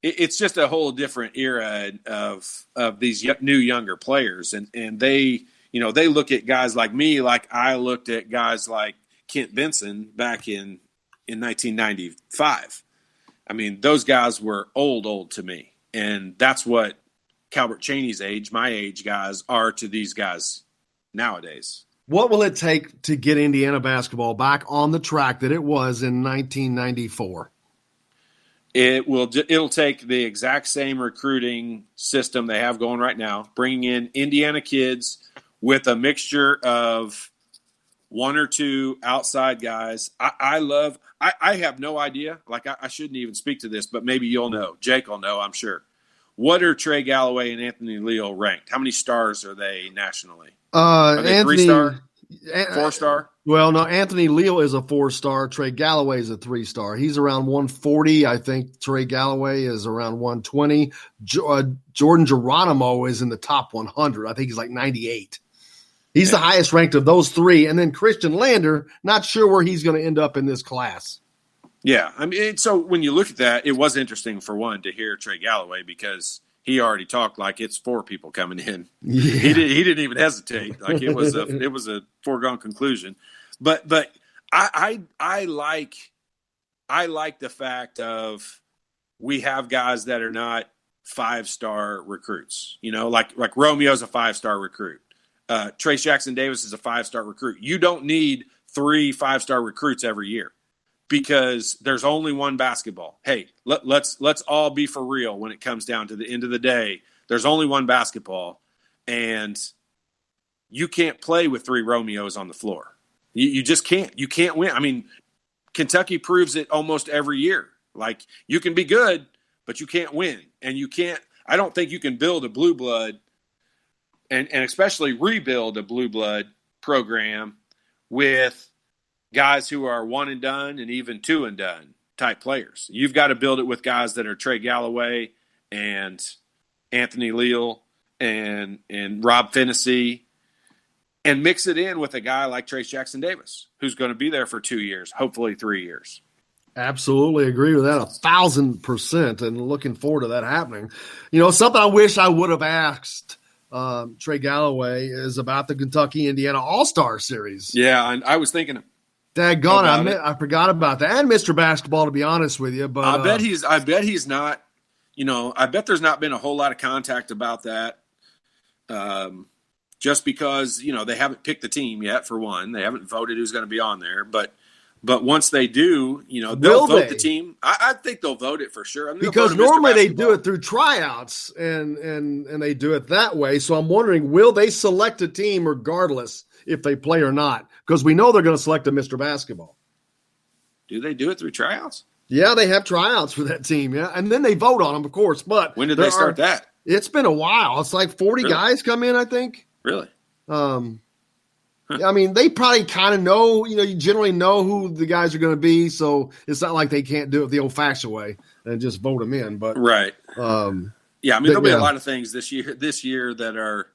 it's just a whole different era of these new younger players. And they, they look at guys like me, like I looked at guys like Kent Benson back in 1995. I mean, those guys were old to me. And that's what Calbert Chaney's age, my age guys are to these guys nowadays. What will it take to get Indiana basketball back on the track that it was in 1994? It'll take the exact same recruiting system they have going right now, bringing in Indiana kids with a mixture of one or two outside guys. I have no idea. Like, I shouldn't even speak to this, but maybe you'll know. Jake will know, I'm sure. What are Trey Galloway and Anthony Leal ranked? How many stars are they nationally? Are they Anthony, 3-star? 4-star? Well, no, Anthony Leal is a 4-star. Trey Galloway is a 3-star. He's around 140. I think Trey Galloway is around 120. Jordan Geronimo is in the top 100. I think he's like 98. He's the highest ranked of those three. And then Christian Lander, not sure where he's going to end up in this class. Yeah. I mean, so when you look at that, it was interesting for one to hear Trey Galloway because he already talked like it's 4 people coming in. Yeah. He didn't even hesitate. Like it was a foregone conclusion. But I like the fact of we have guys that are not 5-star recruits. Like Romeo's a 5-star recruit. Trace Jackson Davis is a 5-star recruit. You don't need 3 5-star recruits every year because there's only one basketball. Hey, let's all be for real when it comes down to the end of the day. There's only one basketball, and you can't play with 3 Romeos on the floor. You just can't. You can't win. I mean, Kentucky proves it almost every year. Like, you can be good, but you can't win. And you can't – I don't think you can build a blue blood and especially rebuild a blue blood program with guys who are 1 and done and even 2 and done type players. You've got to build it with guys that are Trey Galloway and Anthony Leal and Rob Finney, and mix it in with a guy like Trace Jackson Davis, who's going to be there for 2 years, hopefully 3 years. Absolutely agree with that 1,000%, and looking forward to that happening. Something I wish I would have asked Trey Galloway is about the Kentucky-Indiana All-Star Series. Yeah, and I was thinking daggone, I forgot about that. And Mr. Basketball, to be honest with you. But I bet he's not, I bet there's not been a whole lot of contact about that. Just because, they haven't picked the team yet, for one. They haven't voted who's going to be on there. But once they do, they'll vote the team. I think they'll vote it for sure. I mean, because normally they do it through tryouts and they do it that way. So I'm wondering, will they select a team regardless if they play or not? Because we know they're going to select a Mr. Basketball. Do they do it through tryouts? Yeah, they have tryouts for that team, yeah. And then they vote on them, of course. But when did they start that? It's been a while. It's like 40 guys come in, I think. Really? I mean, they probably kind of know, you generally know who the guys are going to be. So it's not like they can't do it the old fashioned way and just vote them in. But right. Yeah. I mean, there'll be a lot of things this year that are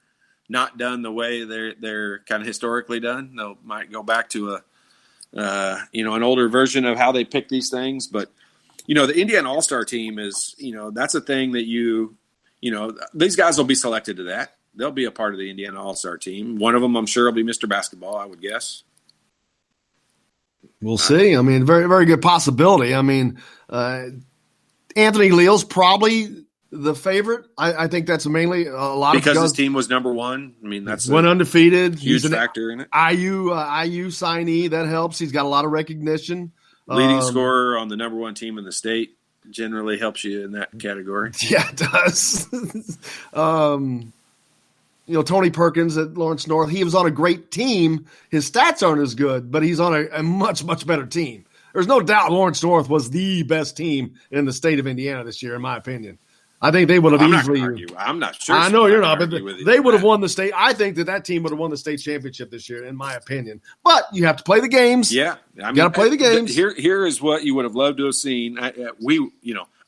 not done the way they're kind of historically done. They might go back to an older version of how they pick these things. But, the Indiana All-Star team is, that's a thing that these guys will be selected to that. They'll be a part of the Indiana All-Star team. One of them, I'm sure, will be Mr. Basketball, I would guess. We'll see. I mean, very, very good possibility. I mean, Anthony Leal's probably the favorite. I think that's mainly a lot because of his team was number 1. I mean, that's went undefeated. Huge factor in it. IU signee, that helps. He's got a lot of recognition. Leading scorer on the number 1 team in the state generally helps you in that category. Yeah, it does. Tony Perkins at Lawrence North, he was on a great team. His stats aren't as good, but he's on a much, much better team. There's no doubt Lawrence North was the best team in the state of Indiana this year, in my opinion. I think they would have easily. I'm not sure. I know you're not, but they would have won the state. I think that team would have won the state championship this year, in my opinion. But you have to play the games. Yeah, I mean, you got to play the games. Here is what you would have loved to have seen.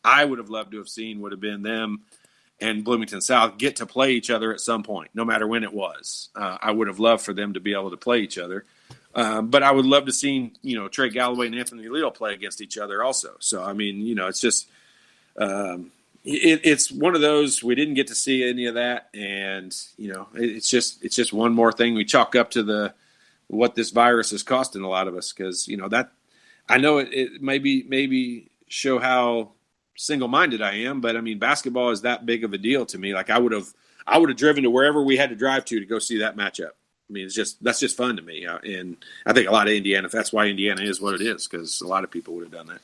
I would have loved to have seen would have been them and Bloomington South get to play each other at some point, no matter when it was. I would have loved for them to be able to play each other. But I would love to see, Trey Galloway and Anthony Leal play against each other also. So, I mean, it's just it's one of those, we didn't get to see any of that. And, it's just one more thing we chalk up to what this virus is costing a lot of us. Cause that, I know it maybe show how single-minded I am, but I mean, basketball is that big of a deal to me. Like I would have driven to wherever we had to drive to go see that matchup. I mean, that's just fun to me. And I think a lot of Indiana, that's why Indiana is what it is, because a lot of people would have done that.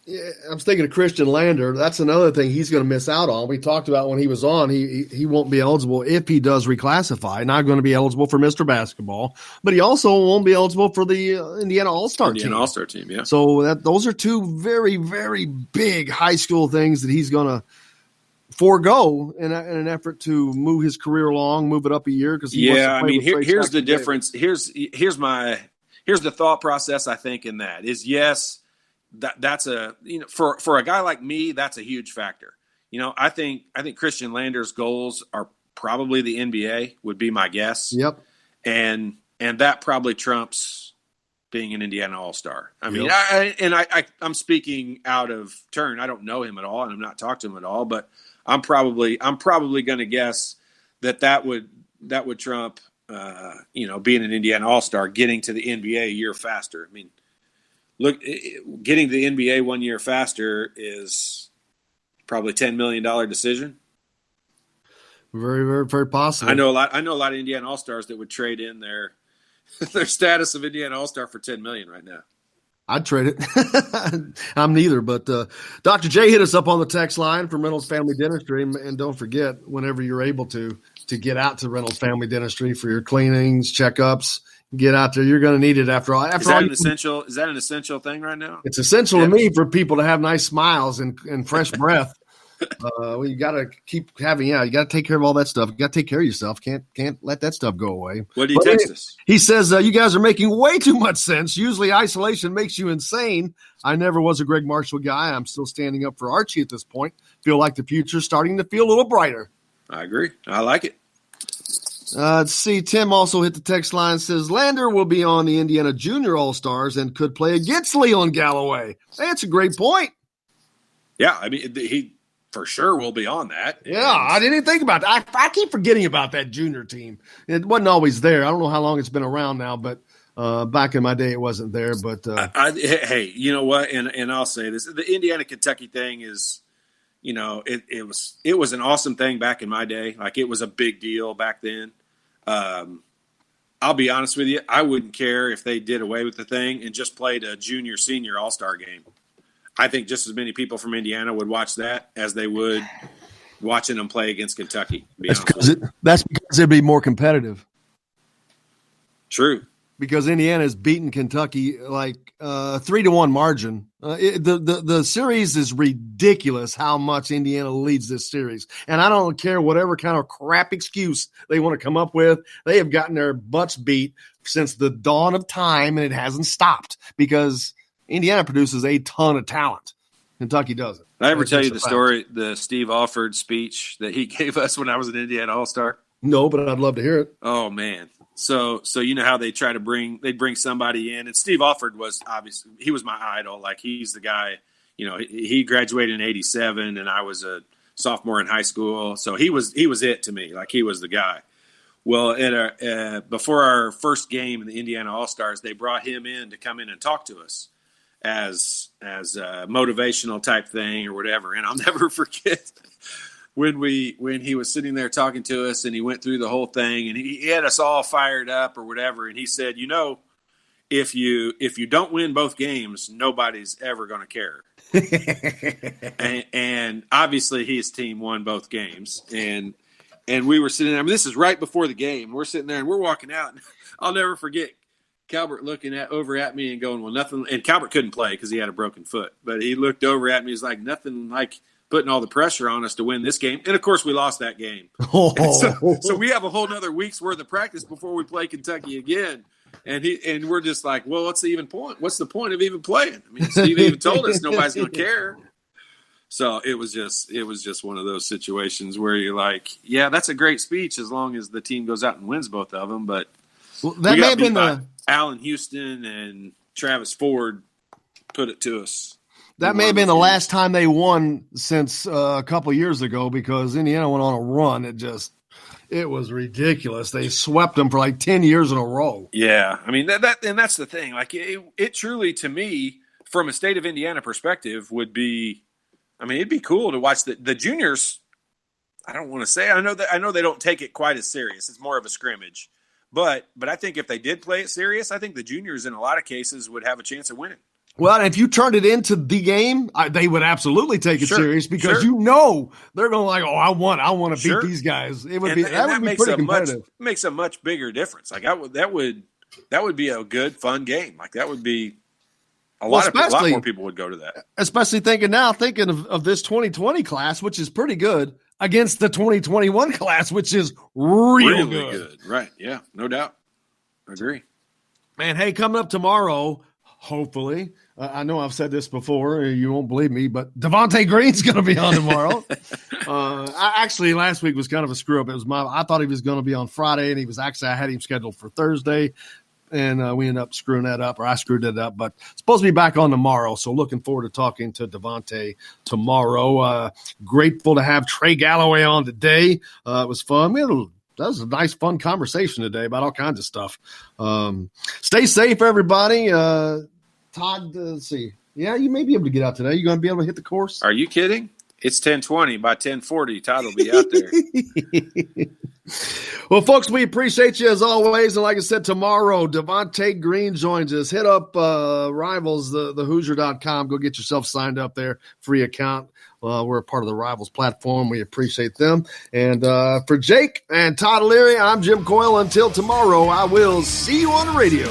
Yeah, I'm thinking of Christian Lander. That's another thing he's going to miss out on. We talked about when he was on, he won't be eligible if he does reclassify. Not going to be eligible for Mr. Basketball, but he also won't be eligible for the Indiana All-Star team. All-Star team, yeah. So those are two very, very big high school things that he's going to forego in an effort to move his career along, move it up a year. Because here's the difference. Here's the thought process. I think in that is yes. That's for a guy like me, that's a huge factor. I think Christian Lander's goals are probably the NBA would be my guess. Yep. And that probably trumps being an Indiana All-Star. I mean, I'm speaking out of turn. I don't know him at all, and I'm not talking to him at all, but I'm probably going to guess that would trump being an Indiana All-Star, getting to the NBA a year faster. I mean, look, getting to the NBA 1 year faster is probably $10 million decision. Very, very, very possible. I know a lot of Indiana All-Stars that would trade in their status of Indiana All-Star for $10 million right now. I'd trade it. I'm neither, but Dr. J hit us up on the text line from Reynolds Family Dentistry, and don't forget, whenever you're able to get out to Reynolds Family Dentistry for your cleanings, checkups. Get out there. You're going to need it after all. Is that an essential thing right now? It's essential to me for people to have nice smiles and fresh breath. You got to keep having, you got to take care of all that stuff. You got to take care of yourself. Can't let that stuff go away. What did he text us? He says, you guys are making way too much sense. Usually isolation makes you insane. I never was a Greg Marshall guy. I'm still standing up for Archie at this point. Feel like the future's starting to feel a little brighter. I agree. I like it. Let's see. Tim also hit the text line, says Lander will be on the Indiana Junior All-Stars and could play against Leon Galloway. That's a great point. Yeah, I mean, he for sure will be on that. Yeah, I didn't even think about that. I keep forgetting about that junior team. It wasn't always there. I don't know how long it's been around now, but back in my day it wasn't there. But hey, you know what? And I'll say this: the Indiana-Kentucky thing is, it was an awesome thing back in my day. Like it was a big deal back then. I'll be honest with you. I wouldn't care if they did away with the thing and just played a junior-senior all-star game. I think just as many people from Indiana would watch that as they would watching them play against Kentucky. That's because it'd be more competitive. True. Because Indiana has beaten Kentucky like 3-1 margin. The series is ridiculous how much Indiana leads this series. And I don't care whatever kind of crap excuse they want to come up with. They have gotten their butts beat since the dawn of time, and it hasn't stopped because Indiana produces a ton of talent. Kentucky doesn't. Did I ever tell you the story, the Steve Alford speech that he gave us when I was an Indiana All-Star? No, but I'd love to hear it. Oh, man. So you know how they try to bring somebody in, and Steve Alford was obviously, he was my idol. Like he's the guy, he graduated in 87 and I was a sophomore in high school. So he was it to me. Like he was the guy. Well, before our first game in the Indiana All-Stars, they brought him in to come in and talk to us as a motivational type thing or whatever. And I'll never forget when he was sitting there talking to us and he went through the whole thing and he had us all fired up or whatever. And he said, if you don't win both games, nobody's ever going to care. and obviously his team won both games. And we were sitting there. I mean, this is right before the game. We're sitting there and we're walking out. And I'll never forget Calvert looking over at me and going, well, nothing. And Calvert couldn't play because he had a broken foot. But he looked over at me. He's like, nothing like putting all the pressure on us to win this game. And, of course, we lost that game. So we have a whole nother week's worth of practice before we play Kentucky again. And we're just like, well, what's the even point? What's the point of even playing? I mean, Steve even told us nobody's going to care. So it was just one of those situations where you're like, yeah, that's a great speech as long as the team goes out and wins both of them. But that may have been Allen Houston and Travis Ford put it to us. That may have been the last time they won since a couple of years ago, because Indiana went on a run. It was ridiculous. They swept them for like 10 years in a row. Yeah. I mean, that's the thing. Like it truly, to me, from a state of Indiana perspective, would be, I mean, it'd be cool to watch the juniors. I don't want to say, I know they don't take it quite as serious. It's more of a scrimmage, but I think if they did play it serious, I think the juniors in a lot of cases would have a chance of winning. Well, if you turned it into the game, they would absolutely take it serious, because they're going like, oh, I want to beat these guys. It would that would be pretty competitive. Makes a much bigger difference. Like that would be a good, fun game. Like that would be a lot more people would go to that. Especially thinking of this 2020 class, which is pretty good, against the 2021 class, which is really good. Right? Yeah, no doubt. I agree. Man, hey, coming up tomorrow, hopefully. I know I've said this before. You won't believe me, but Devontae Green's going to be on tomorrow. Actually, last week was kind of a screw up. I thought he was going to be on Friday, and I had him scheduled for Thursday, and we ended up screwing that up, or I screwed it up. But supposed to be back on tomorrow, so looking forward to talking to Devontae tomorrow. Grateful to have Trey Galloway on today. It was fun. That was a nice, fun conversation today about all kinds of stuff. Stay safe, everybody. Todd, let's see. Yeah, you may be able to get out today. You going to be able to hit the course? Are you kidding? It's 10:20. By 10:40, Todd will be out there. Well, folks, we appreciate you as always. And like I said, tomorrow, Devontae Green joins us. Hit up Rivals, the Hoosier.com. Go get yourself signed up there. Free account. We're a part of the Rivals platform. We appreciate them. And for Jake and Todd Leary, I'm Jim Coyle. Until tomorrow, I will see you on the radio.